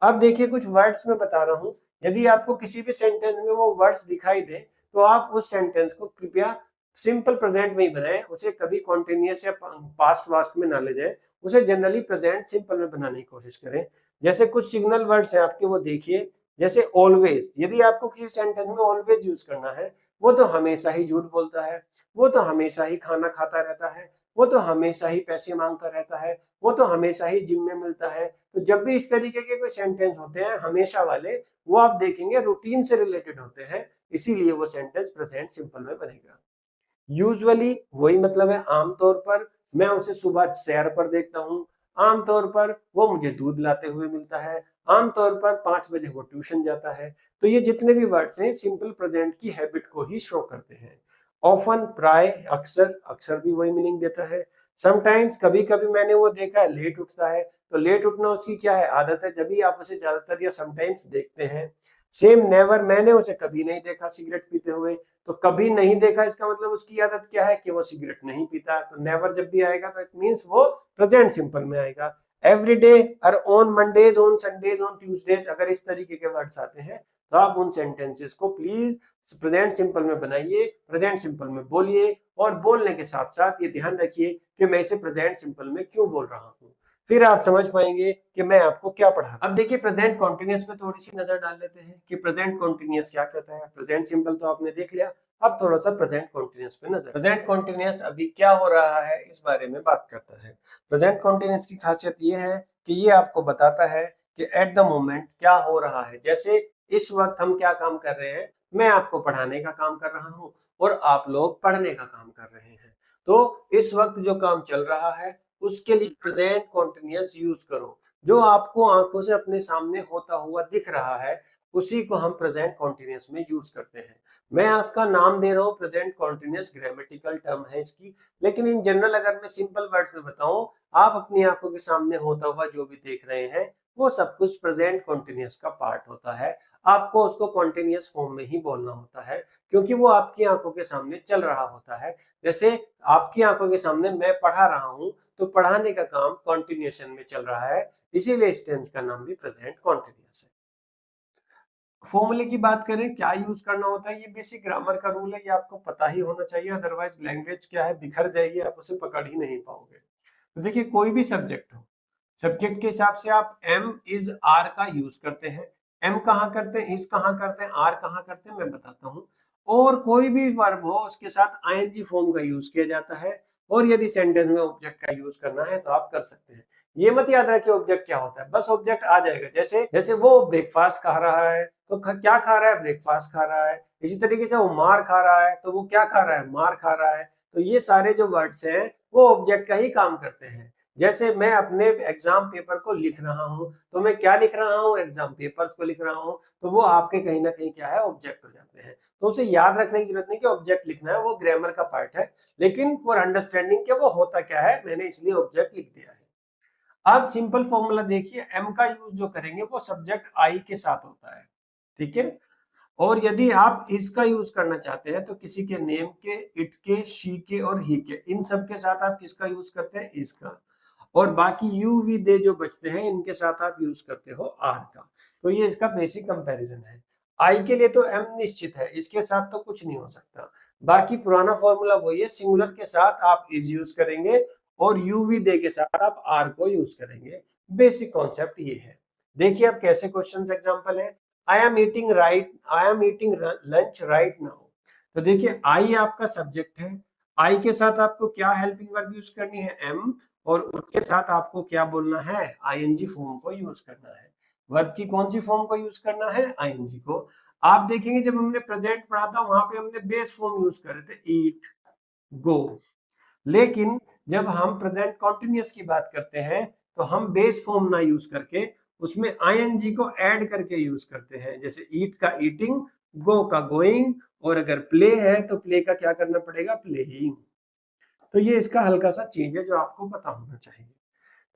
अब देखिए कुछ वर्ड्स में बता रहा हूँ, यदि आपको किसी भी सेंटेंस में वो वर्ड्स दिखाई दे तो आप उस सेंटेंस को कृपया सिंपल प्रेजेंट में ही बनाएं, उसे कभी कॉन्टिन्यूअस या पास्ट वास्ट में ना ले जाएं, उसे जनरली प्रेजेंट सिंपल में बनाने की कोशिश करें। जैसे कुछ सिग्नल वर्ड्स हैं आपके, वो देखिए। जैसे ऑलवेज, यदि आपको किसी सेंटेंस में ऑलवेज यूज करना है, वो तो हमेशा ही झूठ बोलता है, वो तो हमेशा ही खाना खाता रहता है, वो तो हमेशा ही पैसे मांगता रहता है, वो तो हमेशा ही जिम में मिलता है। तो जब भी इस तरीके के कोई सेंटेंस होते हैं हमेशा वाले, वो आप देखेंगे रूटीन से रिलेटेड होते हैं, इसीलिए वो सेंटेंस प्रेजेंट सिंपल में बनेगा। यूजुअली वही मतलब है आमतौर पर, मैं उसे सुबह सैर पर देखता हूँ, आमतौर पर वो मुझे दूध लाते हुए मिलता है, आमतौर पर 5 बजे वो ट्यूशन जाता है। तो ये जितने भी वर्ड्स हैं सिंपल प्रेजेंट की हैबिट को ही शो करते हैं। ऑफन, प्राय, अक्सर, अक्सर भी वही मीनिंग देता है। समटाइम्स, कभी कभी मैंने वो देखा है लेट उठता है, तो लेट उठना उसकी क्या है? आदत है, जब भी आप उसे ज्यादातर या समटाइम्स देखते हैं। सेम, नेवर, मैंने उसे कभी नहीं देखा सिगरेट पीते हुए, तो कभी नहीं देखा इसका मतलब उसकी आदत क्या है कि वो सिगरेट नहीं पीता, तो नेवर जब भी आएगा तो इट मींस वो प्रेजेंट सिंपल में आएगा। एवरी डे और on Mondays, on Sundays, on Tuesdays, अगर इस तरीके के वर्ड्स आते हैं तो आप उन सेंटेंसेस को प्लीज प्रेजेंट सिंपल में बनाइए, प्रेजेंट सिंपल में बोलिए, और बोलने के साथ साथ ये ध्यान रखिए कि मैं इसे प्रेजेंट सिंपल में क्यों बोल रहा हूँ। फिर आप समझ पाएंगे कि मैं आपको क्या पढ़ा। अब देखिए प्रेजेंट कॉन्टिन्यूअस पे थोड़ी सी नजर डाल लेते हैं कि प्रेजेंट कॉन्टिन्यूअस क्या कहता है। प्रेजेंट सिंपल तो आपने देख लिया, अब थोड़ा सा प्रेजेंट कॉन्टिन्यूअस पे नजर। प्रेजेंट कॉन्टिन्यूअस अभी क्या हो रहा है इस बारे में बात करता है। प्रेजेंट कॉन्टिन्यूअस की खासियत ये है कि ये आपको बताता है कि एट द मोमेंट क्या हो रहा है। जैसे इस वक्त हम क्या काम कर रहे हैं, मैं आपको पढ़ाने का काम कर रहा हूं और आप लोग पढ़ने का काम कर रहे हैं। तो इस वक्त जो काम चल रहा है उसके लिए प्रेजेंट कॉन्टिन्यूअस यूज करो। जो आपको आंखों से अपने सामने होता हुआ दिख रहा है उसी को हम प्रेजेंट कॉन्टिन्यूअस में यूज करते हैं। मैं इसका नाम दे रहा हूं प्रेजेंट कॉन्टिन्यूअस, ग्रामेटिकल टर्म है इसकी, लेकिन इन जनरल अगर मैं सिंपल वर्ड्स में बताऊं, आप अपनी आंखों के सामने होता हुआ जो भी देख रहे हैं वो सब कुछ प्रेजेंट कॉन्टिन्यूअस का पार्ट होता है। आपको उसको कॉन्टिन्यूअस फॉर्म में ही बोलना होता है क्योंकि वो आपकी आंखों के सामने चल रहा होता है। जैसे आपकी आंखों के सामने मैं पढ़ा रहा हूं तो पढ़ाने का काम कॉन्टिन्यूएशन में चल रहा है, इसीलिए इस टेंस का नाम भी प्रेजेंट कॉन्टिन्यूअस है। फॉर्मूले की बात करें क्या यूज करना होता है, ये बेसिक ग्रामर का रूल है, ये आपको पता ही होना चाहिए, अदरवाइज लैंग्वेज क्या है बिखर जाएगी, आप उसे पकड़ ही नहीं पाओगे। तो देखिए कोई भी सब्जेक्ट हो, सब्जेक्ट के हिसाब से आप एम इज आर का यूज करते हैं। एम कहाँ करते हैं, इज कहाँ करते हैं, आर कहाँ करते हैं, मैं बताता हूँ। और कोई भी वर्ब हो उसके साथ आईएनजी फॉर्म का यूज किया जाता है। और यदि सेंटेंस में ऑब्जेक्ट का यूज करना है तो आप कर सकते हैं। ये मत याद रखिए ऑब्जेक्ट क्या होता है, बस ऑब्जेक्ट आ जाएगा। जैसे जैसे वो ब्रेकफास्ट खा रहा है तो क्या खा रहा है, ब्रेकफास्ट खा रहा है। इसी तरीके से वो मार खा रहा है तो वो क्या खा रहा है, मार खा रहा है। तो ये सारे जो वर्ड्स हैं वो ऑब्जेक्ट का ही काम करते हैं। जैसे मैं अपने एग्जाम पेपर को लिख रहा हूं तो मैं क्या लिख रहा हूं, एग्जाम पेपर्स को लिख रहा हूं, तो वो आपके कहीं ना कहीं क्या है, ऑब्जेक्ट हो जाते हैं। तो उसे याद रखने की जरूरत नहीं कि ऑब्जेक्ट लिखना है, वो ग्रामर का पार्ट है, लेकिन फॉर अंडरस्टैंडिंग के वो होता क्या है मैंने इसलिए ऑब्जेक्ट लिख दिया है। अब सिंपल फॉर्मूला देखिए, एम का यूज जो करेंगे वो सब्जेक्ट आई के साथ होता है, ठीक है। और यदि आप इसका यूज करना चाहते हैं तो किसी के नेम के, इट के, शी के और ही के, इन सब के साथ आप किसका यूज करते हैं, इसका। और बाकी यू वी दे जो बचते हैं इनके साथ आप यूज करते हो आर का। तो ये इसका बेसिक कंपैरिजन है। आई के लिए तो एम निश्चित है, इसके साथ तो कुछ नहीं हो सकता। बाकी पुराना फॉर्मूला वही है, सिंगुलर के साथ आप इज यूज करेंगे और यू वी दे के साथ आप आर को यूज करेंगे। बेसिक कॉन्सेप्ट ये है। देखिए अब कैसे क्वेश्चंस एग्जांपल है। आई am eating lunch right now. तो देखिए आई आपका सब्जेक्ट है, आई के साथ आपको क्या हेल्पिंग वर्ब यूज करनी है, एम, और उसके साथ आपको क्या बोलना है, आईएनजी फॉर्म को यूज करना है। वर्ब की कौन सी फॉर्म को यूज करना है, आईएनजी को। आप देखेंगे जब हमने प्रेजेंट पढ़ा था वहां पे हमने बेस फॉर्म यूज करे थे, ईट, गो। लेकिन जब हम प्रेजेंट कॉन्टिन्यूअस की बात करते हैं तो हम बेस फॉर्म ना यूज करके उसमें आईएनजी को ऐड करके यूज करते हैं। जैसे ईट का ईटिंग, गो का गोइंग, और अगर प्ले है तो प्ले का क्या करना पड़ेगा, प्लेइंग। तो ये इसका हल्का सा चेंज है जो आपको पता होना चाहिए।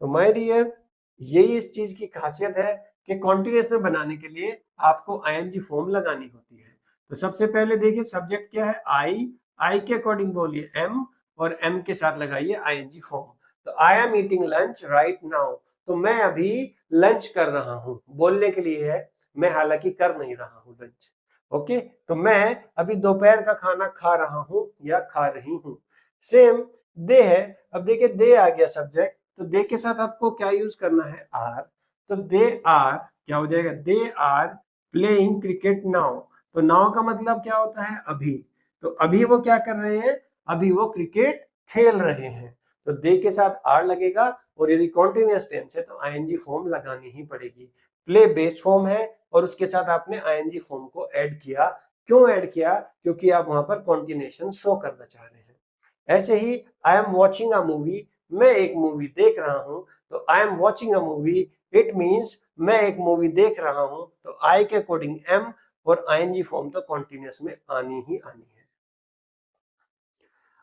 तो माय डियर, यही इस चीज की खासियत है कि कॉन्टिन्यूअस में बनाने के लिए आपको आईएनजी फॉर्म लगानी होती है। तो सबसे पहले देखिए सब्जेक्ट क्या है, आई, आई के अकॉर्डिंग बोलिए एम, और एम के साथ लगाइए आईएनजी फॉर्म। तो I am eating lunch right now, तो मैं अभी लंच कर रहा हूं, बोलने के लिए है, मैं हालांकि कर नहीं रहा हूं लंच। ओके, तो मैं अभी दोपहर का खाना खा रहा हूं या खा रही हूं। सेम दे है, अब देखिए दे आ गया सब्जेक्ट, तो दे के साथ आपको क्या यूज करना है, आर। तो दे आर क्या हो जाएगा, they are playing cricket now. तो नाउ का मतलब क्या होता है, अभी। तो अभी वो क्या कर रहे हैं, अभी वो क्रिकेट खेल रहे हैं। तो दे के साथ आर लगेगा, और यदि कॉन्टिन्यूअस टेंस है तो आईएनजी फॉर्म लगानी ही पड़ेगी। प्ले बेस फॉर्म है और उसके साथ आपने आईएनजी फॉर्म को ऐड किया। क्यों ऐड किया, क्योंकि आप वहां पर कॉन्टिन्यूएशन शो करना चाह रहे हैं। ऐसे ही I am watching a movie, मैं एक मूवी देख रहा हूं, तो I am watching a movie, it means मैं एक मूवी देख रहा हूं। तो आई के अकॉर्डिंग एम, और आईएनजी फॉर्म तो कॉन्टिन्यूअस में आनी ही आनी है।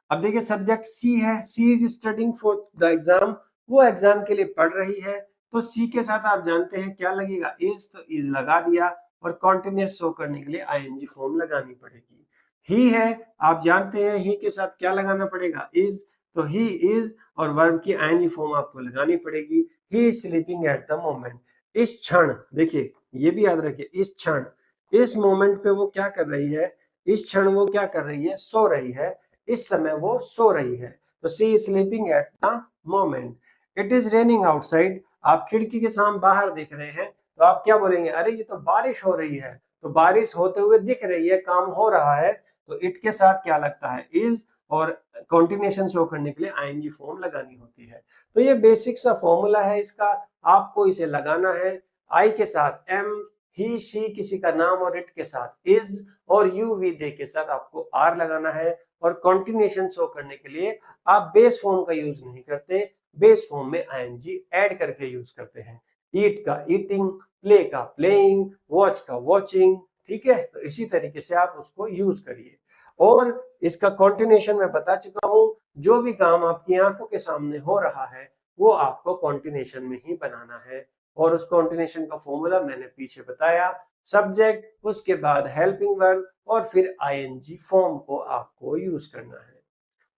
अब देखिए सब्जेक्ट सी है, she is studying for the exam, वो एग्जाम के लिए पढ़ रही है। तो सी के साथ आप जानते हैं क्या लगेगा, इज, तो इज लगा दिया, और कॉन्टिन्यूअस शो करने के लिए आईएनजी फॉर्म लगानी पड़ेगी। ही है, आप जानते हैं ही के साथ क्या लगाना पड़ेगा, इज, तो ही इज, और वर्ब की आईएनजी फॉर्म आपको लगानी पड़ेगी। He is sleeping at the moment, इस क्षण, देखिए ये भी याद रखिए, इस क्षण, इस मोमेंट पे वो क्या कर रही है, इस क्षण वो क्या कर रही है, सो रही है, इस समय वो सो रही है। तो she is sleeping at the moment. It is raining outside, आप खिड़की के सामने बाहर देख रहे हैं, तो आप क्या बोलेंगे, अरे ये तो बारिश हो रही है, तो बारिश होते हुए दिख रही है, काम हो रहा है, तो इट के साथ क्या लगता है, इज, और कंटिन्यूएशन शो करने के लिए आईएनजी फॉर्म लगानी होती है। तो ये बेसिक सा फॉर्मूला है इसका, आपको इसे लगाना है। आई के साथ एम, ही शी किसी का नाम, और इट के साथ इज, और यू वी दे के साथ आपको आर लगाना है। और कंटिन्यूएशन शो करने के लिए आप बेस फॉर्म का यूज नहीं करते, बेस फॉर्म में आईएनजी ऐड करके यूज करते हैं। ईट का ईटिंग, प्ले का प्लेइंग, वॉच का वॉचिंग, ठीक है। तो इसी तरीके से आप उसको यूज करिए। और इसका कंटिन्यूएशन मैं बता चुका हूं, जो भी काम आपकी आंखों के सामने हो रहा है वो आपको कंटिन्यूएशन में ही बनाना है। और उस कंटिन्यूएशन का फॉर्मूला मैंने पीछे बताया, सब्जेक्ट, उसके बाद हेल्पिंग वर्ब, और फिर आईएनजी फॉर्म को आपको यूज करना है।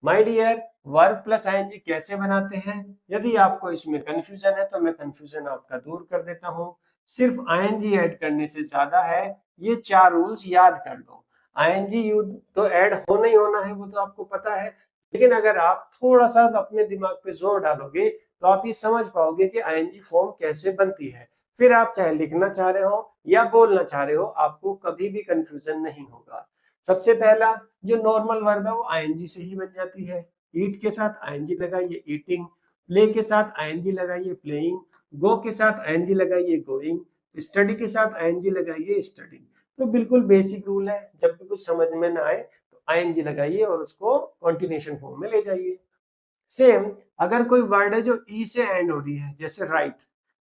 My dear, verb plus ING कैसे बनाते हैं, यदि आपको इसमें कंफ्यूजन है तो मैं कंफ्यूजन आपका दूर कर देता हूं। सिर्फ आईएनजी ऐड करने से ज्यादा है, ये 4 रूल्स याद कर लो। आईएनजी यू तो ऐड होना ही होना है, वो तो आपको पता है, लेकिन अगर आप थोड़ा सा अपने दिमाग पे जोर डालोगे तो आप ये समझ पाओगे कि आईएनजी फॉर्म कैसे बनती है। फिर आप चाहे लिखना चाह रहे हो या बोलना चाह रहे हो, आपको कभी भी कंफ्यूजन नहीं होगा। सबसे पहला जो नॉर्मल वर्ब है वो आईएनजी से ही बन जाती है। ईट के साथ आईएनजी लगाइए ईटिंग, प्ले के साथ आईएनजी लगाइए प्लेइंग, गो के साथ आईएनजी लगाइए गोइंग, स्टडी के साथ आईएनजी लगाइए स्टडिंग। तो बिल्कुल बेसिक रूल है, जब भी कुछ समझ में ना आए तो आईएनजी लगाइए और उसको कंटिन्यूएशन फॉर्म में ले जाइए। सेम अगर कोई वर्ड है जो ई से एंड हो रही है, जैसे राइट,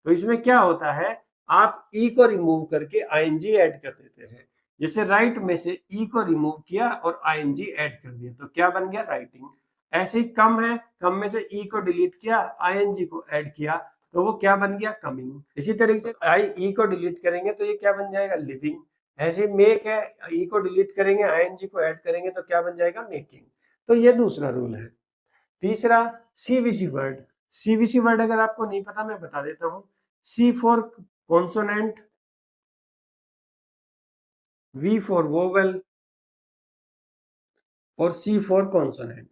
तो इसमें क्या होता है, आप ई को रिमूव करके आईएनजी ऐड कर देते हैं। जैसे राइट में से ई को रिमूव किया और आईएनजी ऐड कर दिया, तो क्या बन गया, राइटिंग। ऐसे ही कम है, कम में से ई को डिलीट किया, आईएनजी को ऐड किया, तो वो क्या बन गया, कमिंग। इसी तरीके से आई ई को डिलीट करेंगे तो ये क्या बन जाएगा, लिविंग। ऐसे मेक है, ई को डिलीट करेंगे, आईएनजी को ऐड करेंगे तो क्या बन जाएगा, मेकिंग। तो ये दूसरा रूल है। तीसरा, सीवीसी वर्ड। सीवीसी वर्ड अगर आपको नहीं पता मैं बता देता हूं। C for consonant, V for vowel, और सी फॉर कॉन्सोनेंट।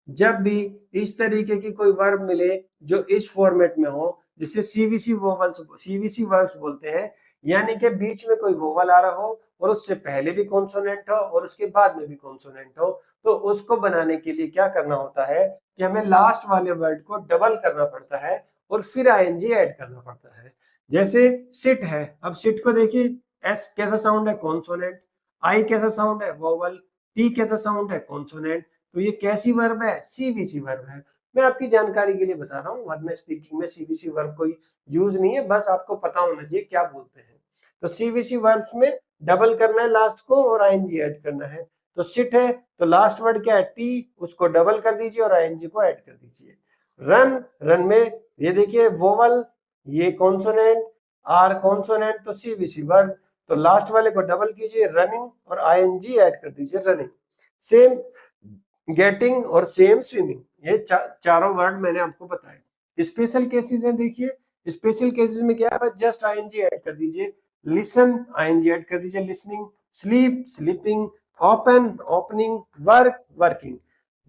जब भी इस तरीके की कोई वर्ब मिले जो इस फॉर्मेट में हो, जिसे सीवीसी वोवल्स, सीवीसी वर्ब्स बोलते हैं, यानी कि बीच में कोई वोवल आ रहा हो और उससे पहले भी कॉन्सोनेंट हो और उसके बाद में भी कॉन्सोनेंट हो, तो उसको बनाने के लिए क्या करना होता है कि हमें लास्ट वाले वर्ड को डबल करना पड़ता है और फिर आईएनजी ऐड करना पड़ता है। जैसे सिट है, अब सिट को देखिए, एस कैसा साउंड है, कॉन्सोनेंट, आई कैसा साउंड है, वोवल, टी कैसा साउंड है, कॉन्सोनेंट। तो ये कैसी वर्ब है, सीवीसी वर्ब है। मैं आपकी जानकारी के लिए बता रहा हूँ, वरना स्पीकिंग में सीवीसी वर्ब कोई यूज नहीं है, बस आपको पता होना चाहिए क्या बोलते हैं। तो सीवीसी वर्ब्स में डबल करना है लास्ट को और आईएनजी ऐड करना है। तो सिट है तो लास्ट वर्ड क्या है, टी, उसको डबल कर दीजिए और आईएनजी को ऐड कर दीजिए। रन, रन में ये देखिए वोवल, ये कॉन्सोनेंट, आर कॉन्सोनेंट, तो सीवीसी वर्ब, तो लास्ट वाले को डबल कीजिए, रनिंग, और आईएनजी ऐड कर दीजिए, रनिंग। सेम गेटिंग और सेम स्विमिंग, ये चारों वर्ड मैंने आपको बताए। स्पेशल केसेस है, देखिए स्पेशल केसेस में क्या है, जस्ट आईएनजी ऐड कर दीजिए। लिसन, आईएनजी ऐड कर दीजिए listening, sleep, sleeping, open, opening, work, working.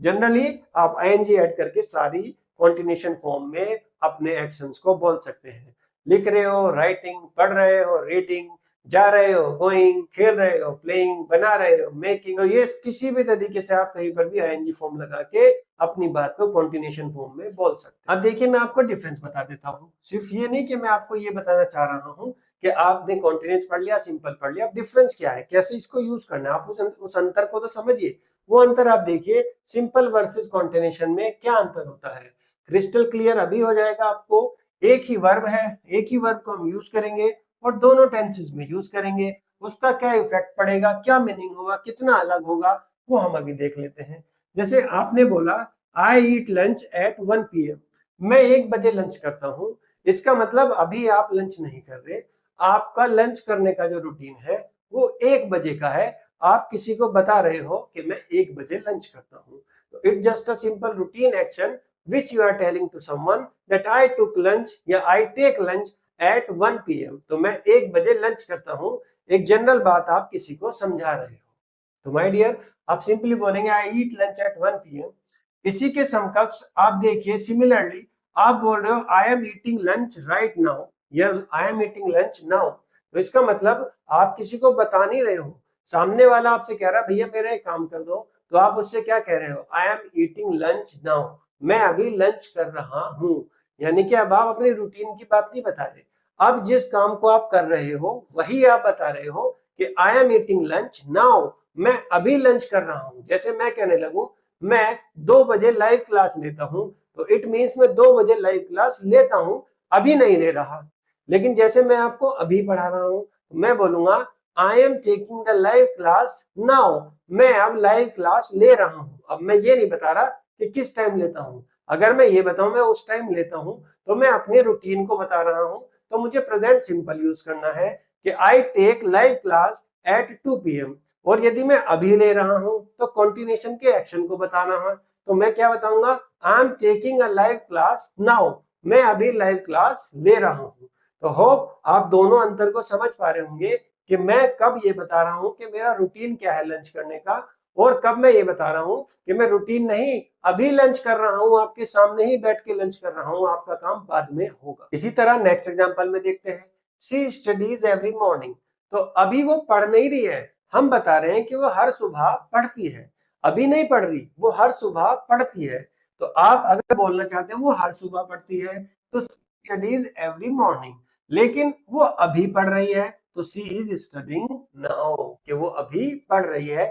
Generally आप आईएनजी ऐड करके सारी कंटिन्यूएशन फॉर्म में अपने एक्शंस को बोल सकते हैं। लिख रहे हो, राइटिंग, पढ़ रहे हो, रीडिंग, जा रहे हो, गोइंग, खेल रहे हो, प्लेइंग, बना रहे हो, मेकिंग। तो ये किसी भी तरीके से आप कहीं पर भी आईएनजी फॉर्म लगा के अपनी बात को कंटिन्यूएशन फॉर्म में बोल सकते हैं। अब देखिए मैं आपको डिफरेंस बता देता हूँ, सिर्फ ये नहीं कि मैं आपको ये बताना चाह रहा हूँ कि आपने कॉन्टिन्यूस पढ़ लिया, सिंपल पढ़ लिया। अब डिफरेंस क्या है, कैसे इसको यूज करना है, आप उस अंतर को तो समझिए। वो अंतर आप देखिए, सिंपल वर्सेस कॉन्टिन्यूएशन में क्या अंतर होता है, क्रिस्टल क्लियर अभी हो जाएगा आपको। एक ही वर्ब है, एक ही वर्ब को हम यूज करेंगे और दोनों टेंसेस में यूज करेंगे, उसका क्या इफेक्ट पड़ेगा, क्या मीनिंग होगा, कितना अलग होगा, वो हम अभी देख लेते हैं। जैसे आपने बोला आई ईट लंच एट 1 PM, मैं 1 बजे लंच करता हूं, इसका मतलब अभी आप लंच नहीं कर रहे, आपका लंच करने का जो रूटीन है वो 1 बजे का है। आप किसी को बता रहे हो कि मैं 1 बजे लंच करता हूं, तो it just a simple routine action which you are telling to someone that I took lunch या I take lunch at 1 PM। तो मैं 1 बजे लंच करता हूं, एक जनरल बात आप किसी को समझा रहे हो। तो माय डियर, आप सिंपली बोलेंगे आई ईट लंच एट 1 PM। इसी के समकक्ष आप देखिए, सिमिलरली आप बोल रहे हो I am eating lunch right now, या I am eating lunch now, तो इसका मतलब आप किसी को बता नहीं रहे हो। सामने वाला आपसे कह रहा है भैया मेरा एक काम कर दो, तो आप उससे क्या कह रहे हो, I am eating lunch now, मैं अभी लंच कर रहा हूं। यानी कि अब आप अपनी रूटीन की बात नहीं बता रहे, अब जिस काम को आप कर रहे हो वही आप बता रहे हो कि आई एम ईटिंग लंच नाउ, मैं अभी लंच कर रहा हूं। जैसे मैं कहने लगूं मैं 2 बजे लाइव क्लास लेता हूं, तो इट मीन्स मैं 2 बजे लाइव क्लास लेता हूं, अभी नहीं ले रहा। लेकिन जैसे मैं आपको अभी पढ़ा रहा हूं, तो मैं बोलूंगा I am taking the live class now, मैं अब लाइव क्लास ले रहा हूं। अब मैं ये नहीं बता रहा कि किस टाइम लेता हूं। अगर मैं ये बताऊं मैं उस टाइम लेता हूं, तो मैं अपने रूटीन को बता रहा हूं। तो मुझे प्रेजेंट सिंपल यूज करना है कि I take live class at 2 PM। और यदि मैं अभी ले रहा हूं तो कंटिन्यूएशन के एक्शन को बताना है, तो मैं क्या बताऊंगा, I am taking a live class now, मैं अभी लाइव क्लास ले रहा हूं। तो होप आप दोनों अंतर को समझ पा रहे होंगे कि मैं कब ये बता रहा हूं कि मेरा रूटीन क्या है लंच करने का, और कब मैं ये बता रहा हूं कि मैं रूटीन नहीं अभी लंच कर रहा हूं, आपके सामने ही बैठ के लंच कर रहा हूं, आपका काम बाद में होगा। इसी तरह नेक्स्ट एग्जांपल में देखते हैं, शी स्टडीज एवरी मॉर्निंग। तो अभी वो पढ़ नहीं रही है, हम बता रहे हैं कि वो हर सुबह पढ़ती है, अभी नहीं पढ़ रही, वो हर सुबह पढ़ती है। तो आप अगर बोलना चाहते हैं वो हर सुबह पढ़ती है, तो स्टडीज एवरी मॉर्निंग। लेकिन वो अभी पढ़ रही है, तो सी इज स्टडिंग नाउ, कि वो अभी पढ़ रही है।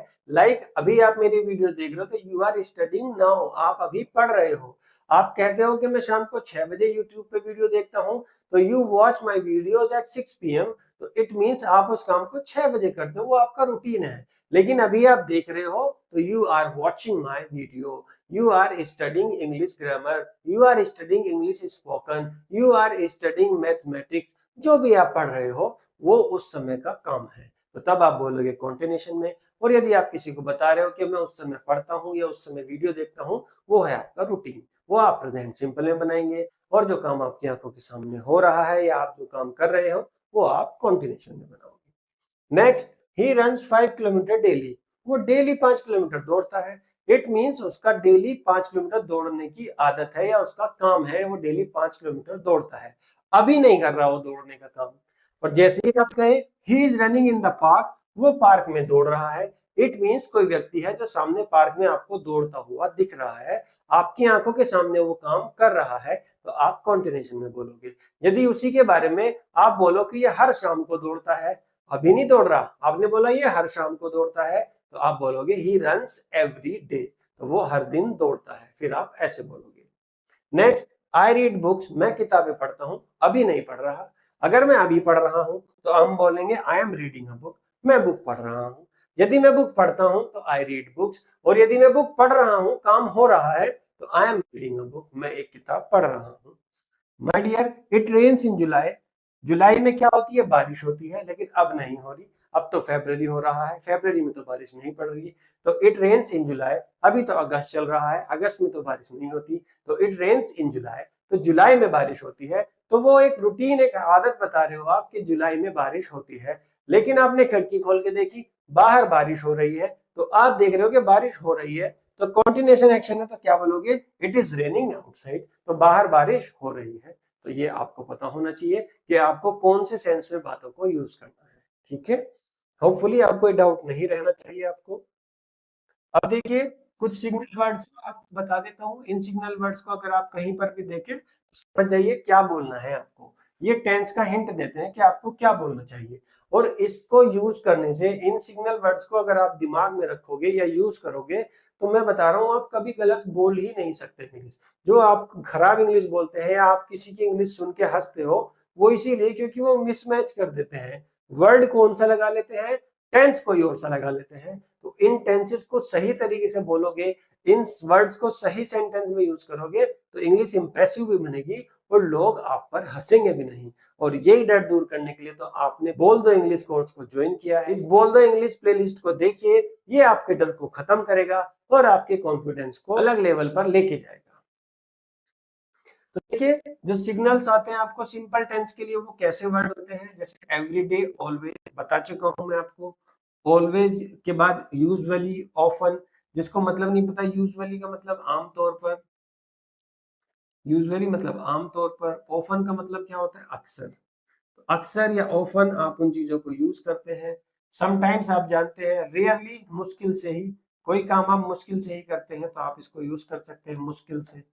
अभी आप मेरी वीडियो देख रहे हो, तो यू आर स्टडिंग नाउ, आप अभी पढ़ रहे हो। आप कहते हो कि मैं शाम को 6 बजे यूट्यूब पे वीडियो देखता हूं, तो you watch my videos at 6 PM, तो इट मीन्स आप उस काम को 6 बजे करते हो, वो आपका रूटीन है। लेकिन अभी आप देख रहे हो, तो you are watching my video, you are studying English grammar, you are studying English spoken, you are studying mathematics, जो भी आप पढ़ रहे हो वो उस समय का काम है। तो तब आप बोलोगे कॉन्टिन्यूएशन में। और यदि आप किसी को बता रहे हो कि मैं उस समय पढ़ता हूँ या उस समय वीडियो देखता हूँ, वो है आपका रूटीन, वो आप प्रेजेंट सिंपल में बनाएंगे। और जो काम आपकी आंखों के सामने हो रहा है या आप जो काम कर रहे हो, वो आप कॉन्टिन्यूएशन में बनाओगे। Next, he runs 5 kilometre daily, वो डेली 5 किलोमीटर दौड़ता है। इट मीन्स उसका डेली 5 किलोमीटर दौड़ने की आदत है, या उसका काम है वो डेली 5 किलोमीटर दौड़ता है, अभी नहीं कर रहा वो दौड़ने का काम। और जैसे ही आप कहें he is running in the park, वो पार्क में दौड़ रहा है, इट मीन्स कोई व्यक्ति है जो सामने पार्क में आपको दौड़ता हुआ दिख रहा है, आपकी आंखों के सामने वो काम कर रहा है, तो आप कॉन्टिन्यूएशन में बोलोगे। यदि उसी के बारे में आप बोलो कि ये हर शाम को दौड़ता है, अभी नहीं दौड़ रहा, आपने बोला ये हर शाम को दौड़ता है, तो आप बोलोगे ही रन्स एवरी डे, तो वो हर दिन दौड़ता है, फिर आप ऐसे बोलोगे। नेक्स्ट, आई रीड बुक्स, मैं किताबें पढ़ता हूं, अभी नहीं पढ़ रहा। अगर मैं अभी पढ़ रहा हूं तो हम बोलेंगे आई एम रीडिंग अ बुक, मैं बुक पढ़ रहा हूं। यदि मैं बुक पढ़ता हूं तो आई रीड बुक्स, और यदि मैं बुक पढ़ रहा हूं, काम हो रहा है, तो I am reading a book, मैं एक किताब पढ़ रहा हूं। My dear, it rains in July, जुलाई में क्या होती है, बारिश होती है, लेकिन अब नहीं हो रही, अब तो फरवरी हो रहा है, फरवरी में तो बारिश नहीं पड़ रही है। तो इट रेन्स इन जुलाई, अभी तो अगस्त चल रहा है, अगस्त में तो बारिश नहीं होती, तो इट रेन्स इन जुलाई, तो जुलाई में बारिश होती है। तो वो एक रूटीन, एक आदत बता रहे हो आप कि जुलाई में बारिश होती है। लेकिन आपने खिड़की खोल के देखी, बाहर बारिश हो रही है, तो आप देख रहे हो कि बारिश हो रही है, तो कॉन्टिन्यूएशन एक्शन है, तो क्या बोलोगे, इट इज रेनिंग आउटसाइड, तो बाहर बारिश हो रही है। तो ये आपको पता होना चाहिए कि आपको कौन से सेंस में बातों को यूज करना है। ठीक है, होपफुली आपको कोई डाउट नहीं रहना चाहिए आपको। अब देखिए, कुछ सिग्नल वर्ड्स आपको बता देता हूँ। इन सिग्नल वर्ड्स को अगर आप कहीं पर भी देखें तो समझ जाइए क्या बोलना है आपको। ये टेंस का हिंट देते हैं कि आपको क्या बोलना चाहिए। और इसको यूज करने से, इन सिग्नल वर्ड्स को अगर आप दिमाग में रखोगे या यूज करोगे, तो मैं बता रहा हूँ आप कभी गलत बोल ही नहीं सकते इंग्लिश। जो आप खराब इंग्लिश बोलते हैं या आप किसी की इंग्लिश सुन के हंसते हो, वो इसीलिए क्योंकि वो मिसमैच कर देते हैं। वर्ड कौन सा लगा लेते हैं, टेंस कोई और सा लगा लेते हैं। तो इन टेंसेस को सही तरीके से बोलोगे, इन वर्ड्स को सही सेंटेंस में यूज करोगे, तो इंग्लिश इंप्रेसिव भी बनेगी और लोग आप पर हंसेंगे भी नहीं। और यही डर दूर करने के लिए तो आपने बोल दो इंग्लिश कोर्स को ज्वाइन किया है। इस बोल दो इंग्लिश प्लेलिस्ट को देखिए, ये आपके डर को खत्म करेगा और आपके कॉन्फिडेंस को अलग लेवल पर लेके जाएगा। तो देखिए, जो सिग्नल्स आते हैं आपको सिंपल टेंस के लिए, वो कैसे वर्ड होते हैं, जैसे एवरीडे, ऑलवेज बता चुका हूं मैं आपको। ऑलवेज के बाद यूजुअली, ऑफन, जिसको मतलब नहीं पता यूजुअली का मतलब आमतौर पर, यूजुअली मतलब आमतौर पर, ऑफन का मतलब क्या होता है, अक्सर। अक्सर या ऑफन आप उन चीजों को यूज करते हैं। समटाइम्स आप जानते हैं, रेयरली, मुश्किल से ही, कोई काम आप मुश्किल से ही करते हैं तो आप इसको यूज कर सकते हैं, मुश्किल से।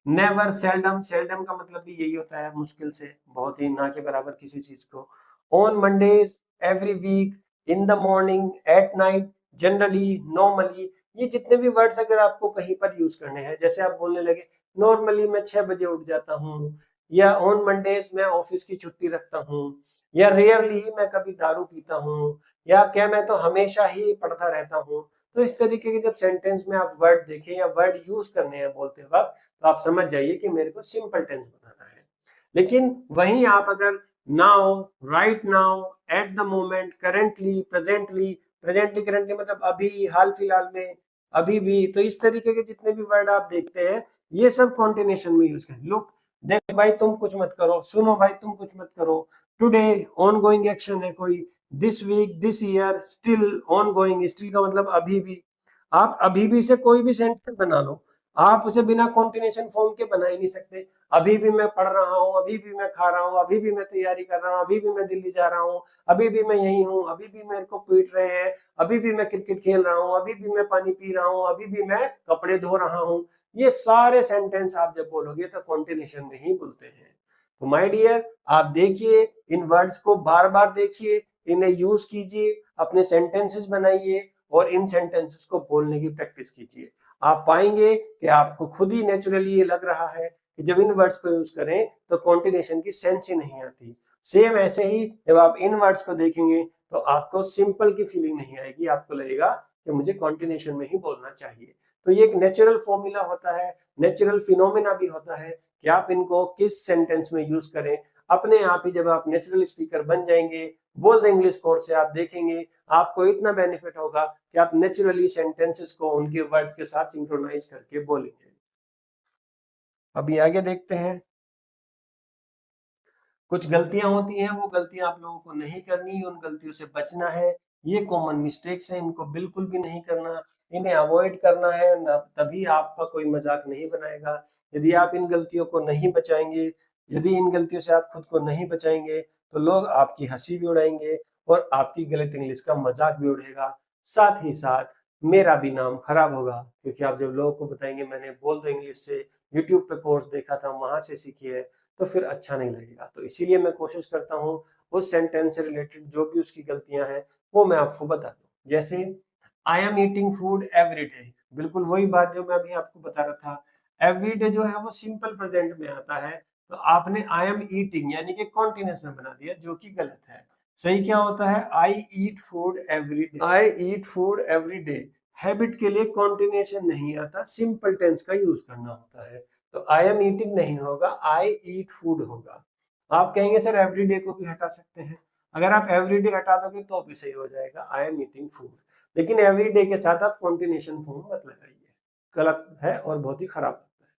नेवर, सेल्डम, सेल्डम का मतलब भी यही होता है, मुश्किल से, बहुत ही, ना के बराबर किसी चीज को। On Mondays, every week, in the morning, at night, generally, normally, ये जितने भी वर्ड्स अगर आपको कहीं पर यूज करने हैं, जैसे आप बोलने लगे नॉर्मली मैं 6 बजे उठ जाता हूँ, या ऑन मंडेज मैं ऑफिस की छुट्टी रखता हूँ, या रेयरली ही मैं कभी दारू पीता हूँ, या क्या मैं तो हमेशा ही पढ़ता रहता हूँ। तो इस तरीके के जब सेंटेंस में आप वर्ड देखें या वर्ड यूज करने हैं बोलते वक्त, तो आप समझ जाइए कि मेरे को सिंपल टेंस बनाना है। लेकिन वहीं आप अगर now, right now, at the moment, currently, presently, presently currently मतलब अभी, हाल फिलहाल में, अभी भी, तो इस तरीके के जितने भी वर्ड आप देखते हैं, ये सब कॉन्टिनेशन में यूज करें। लुक, देख भाई तुम कुछ मत करो, सुनो भाई तुम कुछ मत करो, टुडे, ऑन गोइंग एक्शन है कोई, this week, this year, still, ongoing, still का मतलब अभी भी। आप अभी भी से कोई भी सेंटेंस बना लो, आप उसे बिना कॉन्टिनेशन फॉर्म के बना ही नहीं सकते। अभी भी मैं पढ़ रहा हूँ, अभी भी मैं खा रहा हूँ, अभी भी मैं तैयारी कर रहा हूँ, अभी भी मैं दिल्ली जा रहा हूँ, अभी भी मैं यही हूँ, अभी भी मेरे को पीट रहे हैं, अभी भी मैं क्रिकेट खेल रहा हूँ, अभी भी मैं पानी पी रहा हूँ, अभी भी मैं कपड़े धो रहा हूँ। ये सारे सेंटेंस आप जब बोलोगे तो कॉन्टिनेशन में ही बोलते हैं। तो माय डियर, आप देखिए, इन वर्ड्स को बार बार देखिए, इन्हें यूज कीजिए, अपने सेंटेंसेस बनाइए, और इन सेंटेंसेस को बोलने की प्रैक्टिस कीजिए। आप पाएंगे कि आपको खुद ही नेचुरली ये लग रहा है कि जब इन वर्ड्स को यूज करें तो कॉन्टिनेशन की सेंस ही नहीं आती। सेम ऐसे ही जब आप इन वर्ड्स को देखेंगे तो आपको सिंपल की फीलिंग नहीं आएगी, आपको लगेगा कि मुझे कॉन्टिनेशन में ही बोलना चाहिए। तो ये एक नेचुरल फॉर्मूला होता है, नेचुरल फिनोमेना भी होता है कि आप इनको किस सेंटेंस में यूज करें। अपने आप ही जब आप नेचुरल स्पीकर बन जाएंगे, बोल द इंग्लिश कोर्स से, आप देखेंगे आपको इतना बेनिफिट होगा कि आप नेचुरली सेंटेंसेस को उनके वर्ड्स के साथ सिंक्रोनाइज करके बोलेंगे। अभी आगे देखते हैं। कुछ गलतियां होती हैं, वो गलतियां आप लोगों को नहीं करनी, उन गलतियों से बचना है। ये कॉमन मिस्टेक्स हैं, इनको बिल्कुल भी नहीं करना, इन्हें अवॉइड करना है ना, तभी आपका कोई मजाक नहीं बनाएगा। यदि आप इन गलतियों को नहीं बचाएंगे, यदि इन गलतियों से आप खुद को नहीं बचाएंगे, तो लोग आपकी हंसी भी उड़ाएंगे और आपकी गलत इंग्लिश का मजाक भी उड़ेगा। साथ ही साथ मेरा भी नाम खराब होगा, क्योंकि आप जब लोगों को बताएंगे मैंने बोल दो इंग्लिश से यूट्यूब पे कोर्स देखा था, वहां से सीखी है, तो फिर अच्छा नहीं लगेगा। तो इसीलिए मैं कोशिश करता हूँ उस सेंटेंस से रिलेटेड जो भी उसकी गलतियां हैं वो मैं आपको बता दूं। जैसे आई am eating food every day, बिल्कुल वही बात जो मैं अभी आपको बता रहा था। एवरी डे जो है वो सिंपल प्रेजेंट में आता है, तो आपने आई एम ईटिंग यानी कि कॉन्टिन्यूस में बना दिया, जो कि गलत है। सही क्या होता है, I eat food every day, I eat food every day. Habit के लिए कॉन्टिन्यूशन नहीं आता, सिंपल टेंस का यूज करना होता है। तो आई एम ईटिंग नहीं होगा, आई ईट फूड होगा। आप कहेंगे सर एवरीडे को भी हटा सकते हैं, अगर आप एवरीडे हटा दोगे तो भी सही हो जाएगा, आई एम ईटिंग फूड। लेकिन एवरीडे के साथ आप कॉन्टिन्यूशन फॉर्म मत लगाइए, गलत है और बहुत ही खराब होता है।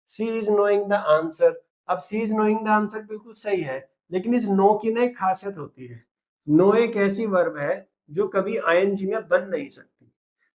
She is knowing the answer, अब सी इज नोइंग द आंसर बिल्कुल सही है, लेकिन इस नो की ना एक खासियत होती है। नो एक ऐसी वर्ब है जो कभी आईएनजी में बन नहीं सकती,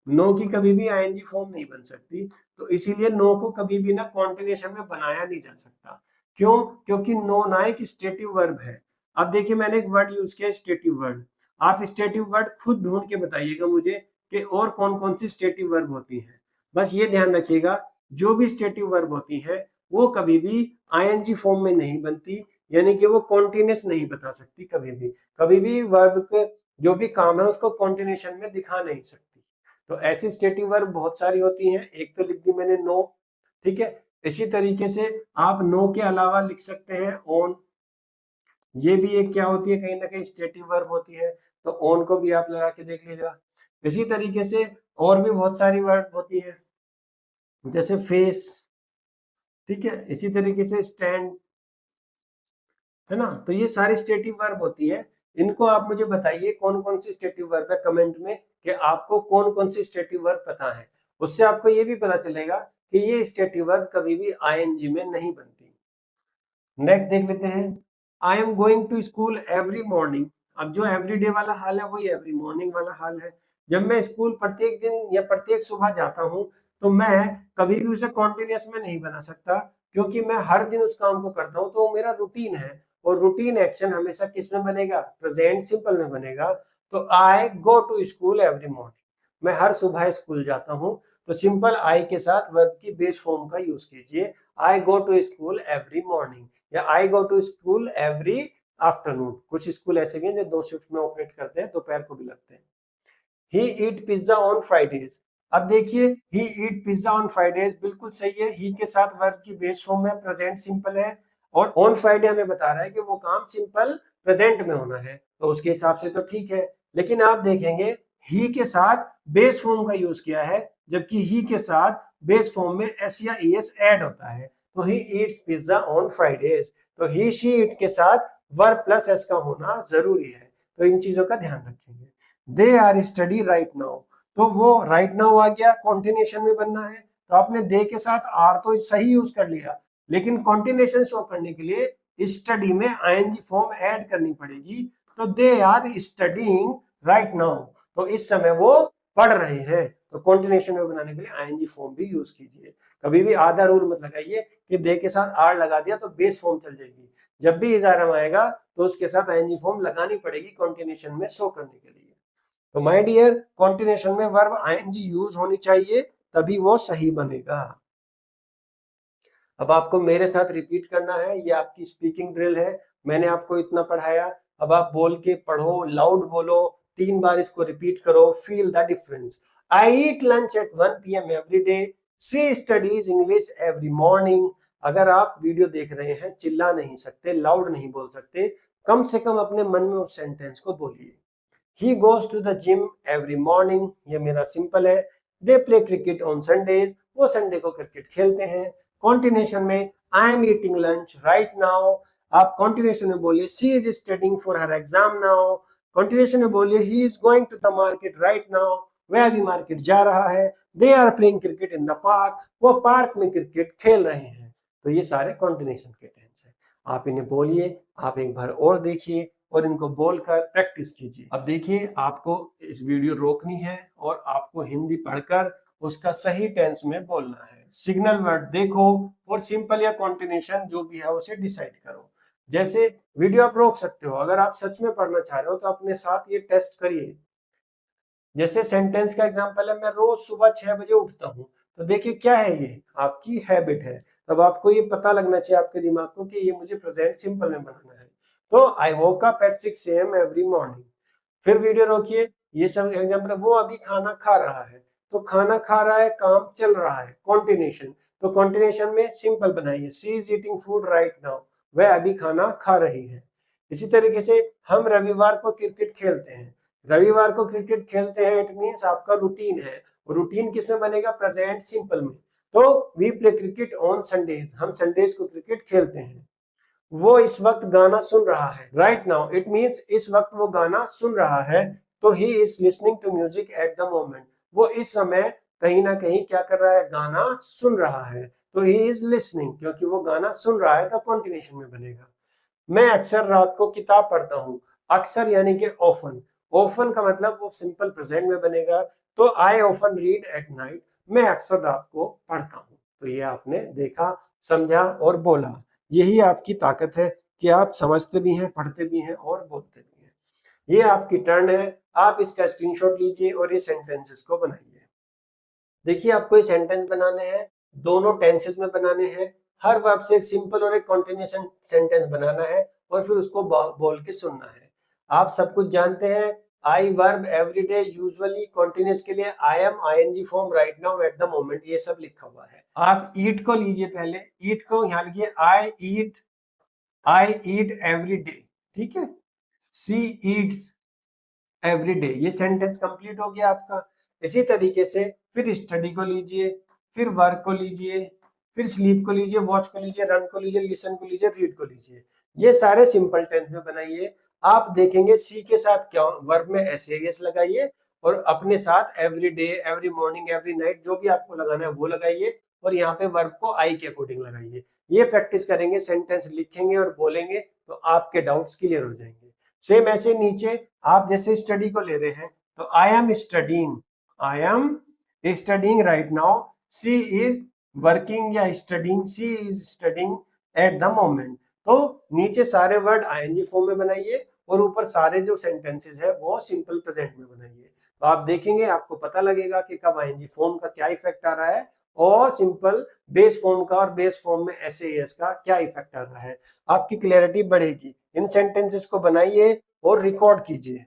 नो की कभी भी आईएनजी फॉर्म नहीं बन सकती, तो इसीलिए नो को कभी भी ना कॉन्टिनेशन में बनाया नहीं जा सकता। क्यों? क्योंकि नो ना एक स्टेटिव वर्ब है। अब देखिए मैंने एक वर्ड यूज किया, स्टेटिव वर्ड। आप स्टेटिव वर्ड खुद ढूंढ के बताइएगा मुझे कि और कौन कौन सी स्टेटिव वर्ब होती हैं। बस ये ध्यान रखिएगा, जो भी स्टेटिव वर्ब होती है वो कभी भी आईएनजी फॉर्म में नहीं बनती, यानी कि वो कॉन्टिन्यूस नहीं बता सकती कभी भी। कभी भी वर्ब के जो भी काम है उसको कॉन्टिन्यूशन में दिखा नहीं सकती। तो ऐसी स्टेटिव वर्ब बहुत सारी होती हैं, एक तो लिख दी मैंने नो, ठीक है। इसी तरीके से आप नो के अलावा लिख सकते हैं ऑन, ये भी एक क्या होती है, कहीं ना कहीं स्टेटिव वर्ब होती है, तो ऑन को भी आप लगा के देख लीजिएगा। इसी तरीके से और भी बहुत सारी वर्ब होती है, जैसे फेस, ठीक है, इसी तरीके से स्टैंड, है ना। तो ये सारी स्टेटिव वर्ब होती है। इनको आप मुझे बताइए कौन कौन सी स्टेटिव वर्ब है कमेंट में, कि आपको कौन कौन सी स्टेटिव वर्ब पता है। उससे आपको ये भी पता चलेगा कि ये स्टेटिव वर्ब कभी भी आईएनजी में नहीं बनती। नेक्स्ट देख लेते हैं, I am going to school every morning. अब जो एवरी डे वाला हाल है वही एवरी मॉर्निंग वाला हाल है। जब मैं स्कूल प्रत्येक दिन या प्रत्येक सुबह जाता हूँ तो मैं कभी भी उसे कॉन्टिन्यूस में नहीं बना सकता, क्योंकि मैं हर दिन उस काम को करता हूँ, तो वो मेरा रूटीन है। और रूटीन एक्शन हमेशा किस में बनेगा? प्रेजेंट सिंपल में बनेगा। तो I go to school every morning, मैं हर सुबह स्कूल जाता हूँ। तो सिंपल आई के साथ वर्ब की बेस फॉर्म का यूज कीजिए, I go to school every morning, या I go to school every afternoon. कुछ स्कूल ऐसे भी हैं जो 2 शिफ्ट में ऑपरेट करते हैं, दोपहर को भी लगते हैं। ही ईट पिज्जा ऑन फ्राइडेज। अब देखिए, ही ईट पिज्जा ऑन फ्राइडेज बिल्कुल सही है, ही के साथ वर्ब की बेस फॉर्म है, प्रेजेंट सिंपल है, और ऑन फ्राइडे हमें बता रहा है कि वो काम सिंपल प्रेजेंट में होना है, तो उसके हिसाब से तो ठीक है। लेकिन आप देखेंगे ही के साथ बेस फॉर्म का यूज किया है, जबकि ही के साथ बेस फॉर्म में एस या ईएस ऐड होता है। तो he eats pizza on Fridays, तो ही शी इट के साथ वर्ब प्लस एस का होना जरूरी है। तो इन चीजों का ध्यान रखेंगे। They are study right now, तो वो राइट नाउ आ गया, कॉन्टिन्यूशन में बनना है, तो आपने दे के साथ आर तो सही यूज कर लिया, लेकिन कॉन्टिन्यूशन शो करने के लिए स्टडी में आईएनजी फॉर्म ऐड करनी पड़ेगी। तो they are studying right now, तो इस समय वो पढ़ रहे हैं, तो कॉन्टिन्यूशन में बनाने के लिए आईएनजी फॉर्म भी यूज कीजिए। कभी भी आधा रूल मत लगाइए कि दे के साथ आर लगा दिया तो बेस फॉर्म चल जाएगी। जब भी इजारा आएगा तो उसके साथ आईएनजी फॉर्म लगानी पड़ेगी कॉन्टिन्यूशन में शो करने के लिए। तो माय डियर, कॉन्टिन्यूशन में वर्ब आईएनजी यूज होनी चाहिए, तभी वो सही बनेगा। अब आपको मेरे साथ रिपीट करना है, ये आपकी स्पीकिंग ड्रिल है। मैंने आपको इतना पढ़ाया, अब आप बोल के पढ़ो, लाउड बोलो, 3 बार इसको रिपीट करो, feel the difference. I eat lunch at 1 PM every day, she studies English every morning. अगर आप वीडियो देख रहे हैं, चिल्ला नहीं सकते, लाउड नहीं बोल सकते, कम से कम अपने मन में उस सेंटेंस को बोलिए। He goes to the gym every morning, ये मेरा सिंपल है। They play cricket on Sundays, वो संडे को क्रिकेट खेलते हैं। कॉन्टिन्यूशन में I am eating lunch right now, आप कॉन्टिन्यूशन में बोलिए she is studying for her exam now। Continuation में बोलिए he is going to the market right now, वह अभी मार्केट जा रहा है। They are playing cricket in the park, वो पार्क में क्रिकेट खेल रहे हैं। तो ये सारे कॉन्टिन्यूशन के टेंस है। आप इन्हें बोलिए, आप एक बार और देखिए और इनको बोलकर प्रैक्टिस कीजिए। अब देखिए, आपको इस वीडियो रोकनी है और आपको हिंदी पढ़कर उसका सही टेंस में बोलना है। सिग्नल वर्ड देखो और सिंपल या कॉन्टिन्यूशन जो भी है उसे डिसाइड करो। जैसे वीडियो आप रोक सकते हो, अगर आप सच में पढ़ना चाह रहे हो तो अपने साथ ये टेस्ट करिए। जैसे सेंटेंस का एग्जांपल है, मैं रोज सुबह 6 बजे उठता हूँ। तो देखिए क्या है, ये आपकी हैबिट है। तब आपको ये पता लगना चाहिए आपके दिमाग को कि ये मुझे प्रेजेंट सिंपल में बनाना है। तो I woke up at 6 AM every morning. फिर वीडियो रोकिए, ये सब एग्जांपल, वो अभी खाना खा रहा है। तो खाना खा रहा है, काम चल रहा है, कॉन्टिन्यूशन। तो कॉन्टिन्यूशन में सिंपल बनाइए, she is eating food right now, वह अभी खाना खा रही है। इसी तरीके से हम रविवार को क्रिकेट खेलते हैं। रविवार को क्रिकेट खेलते हैं, इट मींस आपका रूटीन है। रूटीन किसमें बनेगा? प्रेजेंट सिंपल में। तो we play cricket on Sundays, हम संडेज को क्रिकेट खेलते हैं। वो इस वक्त गाना सुन रहा है, राइट नाउ, इट मींस इस वक्त वो गाना सुन रहा है। तो he is listening to music at the moment, वो इस समय कहीं ना कहीं क्या कर रहा है? गाना सुन रहा है। तो ही इज लिसनिंग, क्योंकि वो गाना सुन रहा है, तो कॉन्टिन्यूशन में बनेगा। मैं अक्सर रात को किताब पढ़ता हूँ। अक्सर यानी कि ऑफन, ऑफन का मतलब वो सिंपल प्रेजेंट में बनेगा। तो I often read at night, मैं अक्सर रात को पढ़ता हूँ। तो ये आपने देखा, समझा और बोला। यही आपकी ताकत है कि आप समझते भी हैं, पढ़ते भी हैं और बोलते भी हैं। ये आपकी टर्न है, आप इसका स्क्रीनशॉट लीजिए और ये सेंटेंसेस को बनाइए। देखिए, आपको ये सेंटेंस बनाने हैं, दोनों टेंसेस में बनाने हैं। हर वर्ब से एक सिंपल और एक कॉन्टिन्यूशन सेंटेंस बनाना है और फिर उसको बोल के सुनना है। आप सब कुछ जानते हैं, I verb everyday, usually, continuous के लिए I am, ING form, right now, at the moment, ये सब लिखा हुआ है। आप ईट को लीजिए, पहले ईट को यहाँ लिखिए, आई ईट एवरी डे, ठीक है। शी ईट्स एवरी डे, ये सेंटेंस कंप्लीट हो गया आपका। इसी तरीके से फिर स्टडी को लीजिए, फिर वर्क को लीजिए, फिर स्लीप को लीजिए, वॉच को लीजिए, रन को लीजिए, लिसन को लीजिए, रीड को लीजिए। ये सारे सिंपल टेंस में बनाइए। आप देखेंगे सी के साथ क्या, वर्ब में एस लगाइए और अपने साथ every day, every morning, every night, जो भी आपको लगाना है वो लगाइए और यहाँ पे वर्ब को आई के अकॉर्डिंग लगाइए। ये प्रैक्टिस करेंगे, सेंटेंस लिखेंगे और बोलेंगे तो आपके डाउट्स क्लियर हो जाएंगे। सेम ऐसे नीचे आप जैसे स्टडी को ले रहे हैं, तो I am studying right now, she is working या studying, she is studying at the moment. तो नीचे सारे वर्ड आईएनजी फॉर्म में बनाइए और ऊपर सारे जो सेंटेंसेस है वो सिंपल प्रेजेंट में बनाइए। तो आप देखेंगे, आपको पता लगेगा कि कब आईएनजी फॉर्म का क्या इफेक्ट आ रहा है और सिंपल बेस फॉर्म का और बेस फॉर्म में एसएएस का क्या इफेक्ट आ रहा है। आपकी क्लैरिटी बढ़ेगी। इन सेंटेंसेस को बनाइए और रिकॉर्ड कीजिए।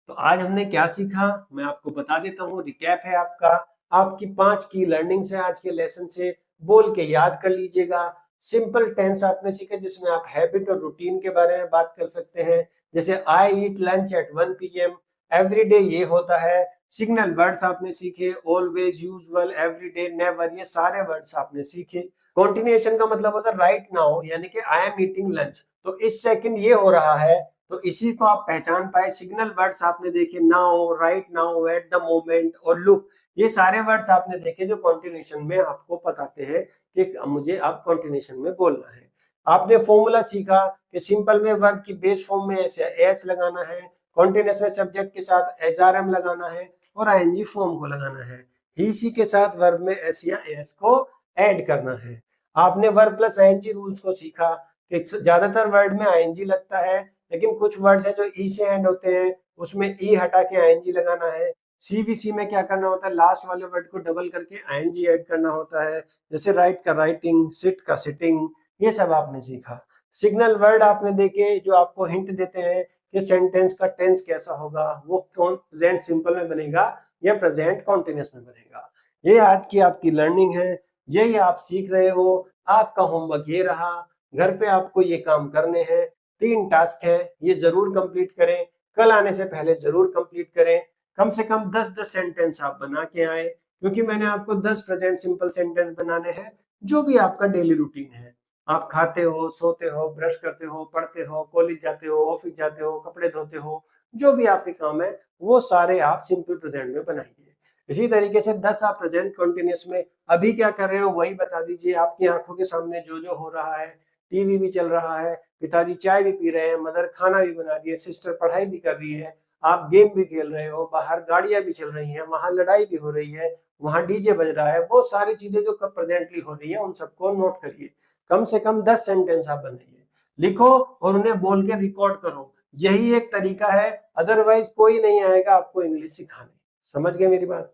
तो आज हमने क्या सीखा, मैं आपको बता देता हूँ, रिकैप है आपका। आपकी 5 की लर्निंग्स है आज के लेसन से, बोल के याद कर लीजिएगा। सिंपल टेंस आपने सीखा जिसमें आप हैबिट और रूटीन के बारे में बात कर सकते हैं, जैसे I eat lunch at 1 PM, everyday ये होता है। सिग्नल वर्ड्स आपने सीखे, ऑलवेज, यूजुअल, एवरीडे, नेवर, ये सारे वर्ड्स आपने सीखे। कॉन्टिन्यूएशन का मतलब होता है राइट नाउ, यानी कि आई एम ईटिंग लंच, तो इस सेकंड ये हो रहा है, तो इसी को आप पहचान पाए। सिग्नल वर्ड्स आपने देखे, now, right now, at the moment और लुक, ये सारे वर्ड्स आपने देखे जो कॉन्टिन्यूएशन में आपको बताते हैं कि मुझे अब कॉन्टिन्यूएशन में बोलना है। आपने फॉर्मूला सीखा कि सिंपल में वर्ब की बेस फॉर्म में ऐसे एस लगाना है, कॉन्टिन्यूअस में सब्जेक्ट के साथ एसआरएम लगाना है और आईएनजी फॉर्म को लगाना है। ही सी के साथ वर्ब में एस या एस को ऐड करना है। आपने वर्ब प्लस आईएनजी रूल्स को सीखा कि ज्यादातर वर्ड में आईएनजी लगता है, लेकिन कुछ वर्ड्स है जो ई से एंड होते हैं, उसमें ई हटा के आईएनजी लगाना है। सीवीसी में क्या करना होता है, लास्ट वाले वर्ड को डबल करके आईएनजी ऐड करना होता है, जैसे राइट का राइटिंग, सिट का सिटिंग, ये सब आपने सीखा। सिग्नल वर्ड आपने देखे जो आपको हिंट देते हैं कि सेंटेंस का टेंस कैसा होगा, वो कौन प्रेजेंट सिंपल में बनेगा या प्रेजेंट कॉन्टिन्यूअस में बनेगा। ये आज की आपकी लर्निंग है, यही आप सीख रहे हो। आपका होमवर्क ये रहा, घर पे आपको ये काम करने हैं। 3 टास्क है, ये जरूर कंप्लीट करें, कल आने से पहले जरूर कंप्लीट करें। कम से कम 10-10 सेंटेंस आप बना के आए, क्योंकि मैंने आपको 10 प्रेजेंट सिंपल सेंटेंस बनाने हैं जो भी आपका डेली रूटीन है। आप खाते हो, सोते हो, ब्रश करते हो, पढ़ते हो, कॉलेज जाते हो, ऑफिस जाते हो, कपड़े धोते हो, जो भी आपके काम है वो सारे आप सिंपल प्रेजेंट में बनाइए। इसी तरीके से 10 आप प्रेजेंट कंटिन्यूअस में अभी क्या कर रहे हो वही बता दीजिए। आपकी आंखों के सामने जो जो हो रहा है, टीवी भी चल रहा है, पिताजी चाय भी पी रहे हैं, मदर खाना भी बना रही है, सिस्टर पढ़ाई भी कर रही है, आप गेम भी खेल रहे हो, बाहर गाड़ियां भी चल रही हैं, वहां लड़ाई भी हो रही है, वहां डीजे बज रहा है, वो सारी चीजें जो प्रेजेंटली हो रही है उन सबको नोट करिए। कम से कम 10 सेंटेंस आप बनाइए, लिखो और उन्हें बोल के रिकॉर्ड करो। यही एक तरीका है, अदरवाइज कोई नहीं आएगा आपको इंग्लिश सिखाने। समझ गए मेरी बात?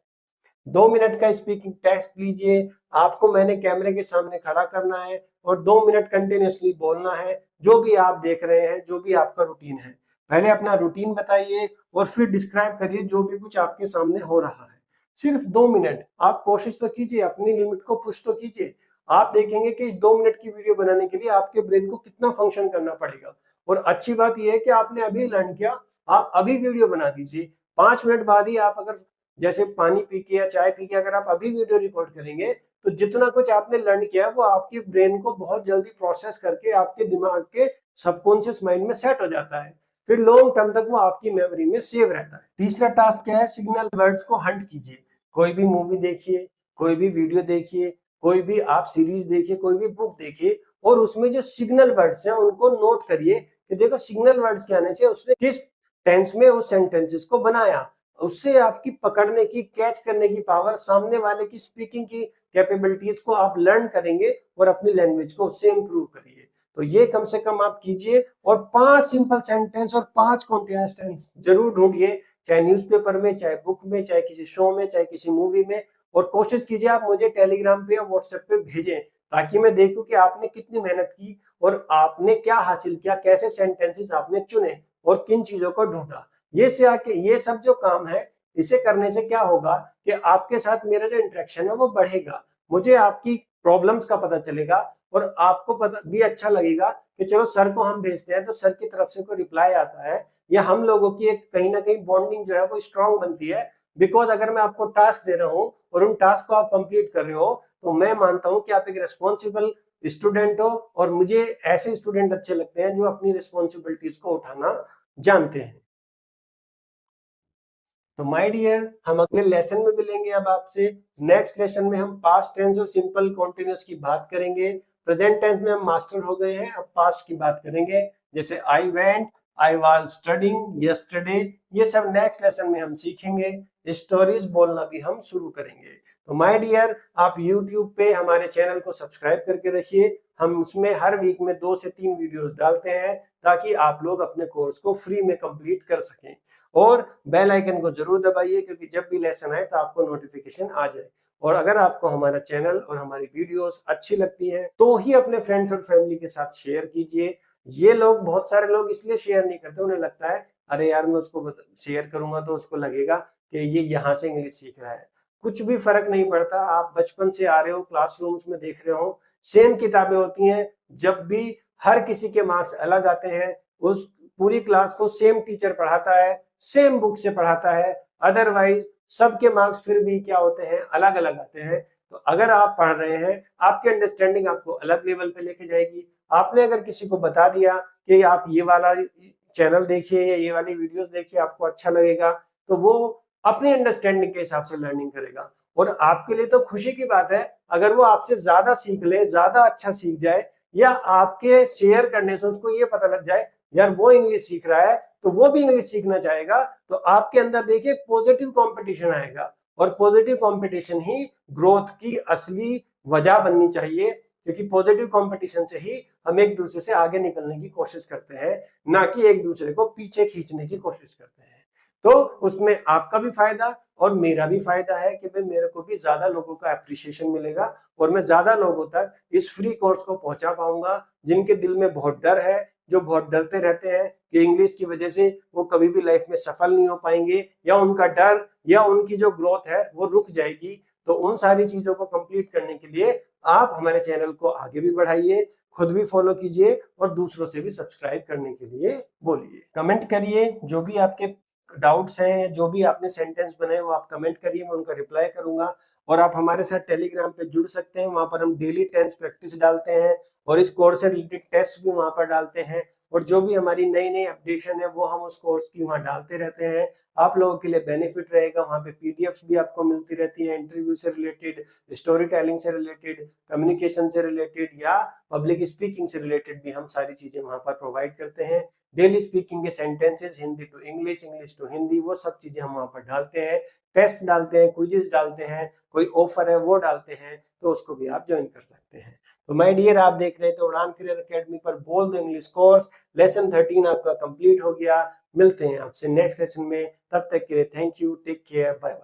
2 मिनट का स्पीकिंग टेस्ट लीजिए। आपको मैंने कैमरे के सामने खड़ा करना है और 2 मिनट कंटिन्यूअसली बोलना है, जो भी आप देख रहे हैं, जो भी आपका रूटीन है। पहले अपना रूटीन बताइए और फिर डिस्क्राइब करिए जो भी कुछ आपके सामने हो रहा है। सिर्फ 2 मिनट आप कोशिश तो कीजिए, अपनी लिमिट को पुश तो कीजिए। आप देखेंगे कि इस 2 मिनट की वीडियो बनाने के लिए आपके ब्रेन को कितना फंक्शन करना पड़ेगा। और अच्छी बात यह है कि आपने अभी लर्न किया, आप अभी वीडियो बना दीजिए। 5 मिनट बाद ही आप अगर जैसे पानी पी के या चाय पी के अगर आप अभी वीडियो रिकॉर्ड करेंगे, तो जितना कुछ आपने लर्न किया है वो आपके ब्रेन को बहुत जल्दी प्रोसेस करके आपके दिमाग के सबकॉन्शियस माइंड में सेट हो जाता है। फिर लॉन्ग टर्म तक वो आपकी मेमोरी में सेव रहता है। तीसरा टास्क क्या है, सिग्नल वर्ड्स को हंट कीजिए। कोई भी मूवी देखिए, कोई भी वीडियो देखिए, कोई भी आप सीरीज देखिए, कोई भी बुक देखिए और उसमें जो सिग्नल वर्ड्स हैं उनको नोट करिए कि देखो सिग्नल वर्ड्स के आने से उसने किस टेंस में उस सेंटेंसेस को बनाया। उससे आपकी पकड़ने की, कैच करने की पावर, सामने वाले की स्पीकिंग की कैपेबिलिटीज को आप लर्न करेंगे और अपनी लैंग्वेज को उससे इंप्रूव करिए। तो ये कम से कम आप कीजिए और 5 सिंपल सेंटेंस और 5 कॉन्टिन्यूअस टेंस जरूर ढूंढिए, चाहे न्यूज़पेपर में, चाहे बुक में, चाहे किसी शो में, चाहे किसी मूवी में। और कोशिश कीजिए आप मुझे टेलीग्राम पे या व्हाट्सएप पे भेजें, ताकि मैं देखूं कि आपने कितनी मेहनत की और आपने क्या हासिल किया, कैसे सेंटेंसेस आपने चुने और किन चीजों को ढूंढा। ये से आके ये सब जो काम है, इसे करने से क्या होगा कि आपके साथ मेरा जो इंटरेक्शन है वो बढ़ेगा, मुझे आपकी प्रॉब्लम्स का पता चलेगा और आपको पता भी अच्छा लगेगा कि चलो सर को हम भेजते हैं तो सर की तरफ से कोई रिप्लाई आता है, या हम लोगों की एक कहीं ना कहीं बॉन्डिंग जो है वो स्ट्रांग बनती है। बिकॉज अगर मैं आपको टास्क दे रहा हूं और उन टास्क को आप कंप्लीट कर रहे हो, तो मैं मानता हूं कि आप एक रिस्पॉन्सिबल स्टूडेंट हो, और मुझे ऐसे स्टूडेंट अच्छे लगते हैं जो अपनी रिस्पॉन्सिबिलिटीज को उठाना जानते हैं। तो माय डियर, हम अगले लेसन में मिलेंगे अब आपसे। नेक्स्ट लेसन में हम पास्ट टेंस और सिंपल कॉन्टिन्यूअस की बात करेंगे। प्रेजेंट टेंस में हम मास्टर हो गए हैं, अब पास्ट की बात करेंगे, जैसे I went, I was studying yesterday, ये सब नेक्स्ट लेसन में हम सीखेंगे। स्टोरीज बोलना भी हम शुरू करेंगे। तो माय डियर, आप यूट्यूब पे हमारे चैनल को सब्सक्राइब करके रखिए। हम उसमें हर वीक में 2 से 3 वीडियोस डालते हैं ताकि आप लोग अपने कोर्स को फ्री में कंप्लीट कर सकें। और बेल आइकन को जरूर दबाइए क्योंकि जब भी लेसन आए तो आपको नोटिफिकेशन आ जाए। और अगर आपको हमारा चैनल और हमारी वीडियोस अच्छी लगती है तो ही अपने फ्रेंड्स और फैमिली के साथ शेयर कीजिए। ये लोग, बहुत सारे लोग इसलिए शेयर नहीं करते, उन्हें लगता है अरे यार मैं उसको शेयर करूंगा तो उसको लगेगा कि ये यहाँ से इंग्लिश सीख रहा है। कुछ भी फर्क नहीं पड़ता। आप बचपन से आ रहे हो, क्लासरूम्स में देख रहे हो, सेम किताबें होती हैं। जब भी हर किसी के मार्क्स अलग आते हैं, उस पूरी क्लास को सेम टीचर पढ़ाता है, सेम बुक से पढ़ाता है, अदरवाइज सबके मार्क्स फिर भी क्या होते हैं, अलग अलग आते हैं। तो अगर आप पढ़ रहे हैं, आपकी अंडरस्टैंडिंग आपको अलग लेवल पे लेके जाएगी। आपने अगर किसी को बता दिया कि आप ये वाला चैनल देखिए या ये वाली वीडियोस देखिए, आपको अच्छा लगेगा, तो वो अपनी अंडरस्टैंडिंग के हिसाब से लर्निंग करेगा। और आपके लिए तो खुशी की बात है अगर वो आपसे ज्यादा सीख ले, ज्यादा अच्छा सीख जाए, या आपके शेयर करने से उसको ये पता लग जाए यार वो इंग्लिश सीख रहा है तो वो भी इंग्लिश सीखना चाहेगा। तो आपके अंदर देखिए पॉजिटिव कंपटीशन आएगा। और पॉजिटिव कंपटीशन ही ग्रोथ की असली वजह बननी चाहिए, क्योंकि पॉजिटिव कंपटीशन से ही हम एक दूसरे से आगे निकलने की कोशिश करते हैं, ना कि एक दूसरे को पीछे खींचने की कोशिश करते हैं। तो उसमें आपका भी फायदा और मेरा भी फायदा है कि भाई मेरे को भी ज्यादा लोगों का अप्रिसिएशन मिलेगा और मैं ज्यादा लोगों तक इस फ्री कोर्स को पहुंचा पाऊंगा जिनके दिल में बहुत डर है, जो बहुत डरते रहते हैं कि इंग्लिश की वजह से वो कभी भी लाइफ में सफल नहीं हो पाएंगे, या उनका डर या उनकी जो ग्रोथ है वो रुक जाएगी। तो उन सारी चीजों को कंप्लीट करने के लिए आप हमारे चैनल को आगे भी बढ़ाइए, खुद भी फॉलो कीजिए और दूसरों से भी सब्सक्राइब करने के लिए बोलिए। कमेंट करिए, जो भी आपके डाउट्स हैं, जो भी आपने सेंटेंस बनाए वो आप कमेंट करिए, मैं उनका रिप्लाई करूंगा। और आप हमारे साथ टेलीग्राम पे जुड़ सकते हैं, वहां पर हम डेली टेंस प्रैक्टिस डालते हैं और इस कोर्स से रिलेटेड टेस्ट भी वहां पर डालते हैं। और जो भी हमारी नई नई अपडेशन है वो हम उस कोर्स की वहां डालते रहते हैं। आप लोगों के लिए बेनिफिट रहेगा, वहां पे पीडीएफ्स भी आपको मिलती रहती है, इंटरव्यू से रिलेटेड, स्टोरी टेलिंग से रिलेटेड, कम्युनिकेशन से रिलेटेड या पब्लिक स्पीकिंग से रिलेटेड भी हम सारी चीजें वहां पर प्रोवाइड करते हैं। डेली स्पीकिंग के sentences, Hindi to English, English to Hindi, वो सब चीजें हम वहां पर डालते हैं। टेस्ट डालते हैं, क्विजेस डालते हैं, कोई ऑफर है वो डालते हैं, तो उसको भी आप ज्वाइन कर सकते हैं। तो माय डियर, आप देख रहे थे उड़ान करियर एकेडमी पर बोल दो इंग्लिश कोर्स। लेसन 13 आपका कंप्लीट हो गया। मिलते हैं आपसे नेक्स्ट लेसन में, तब तक के लिए thank you, take care, bye bye.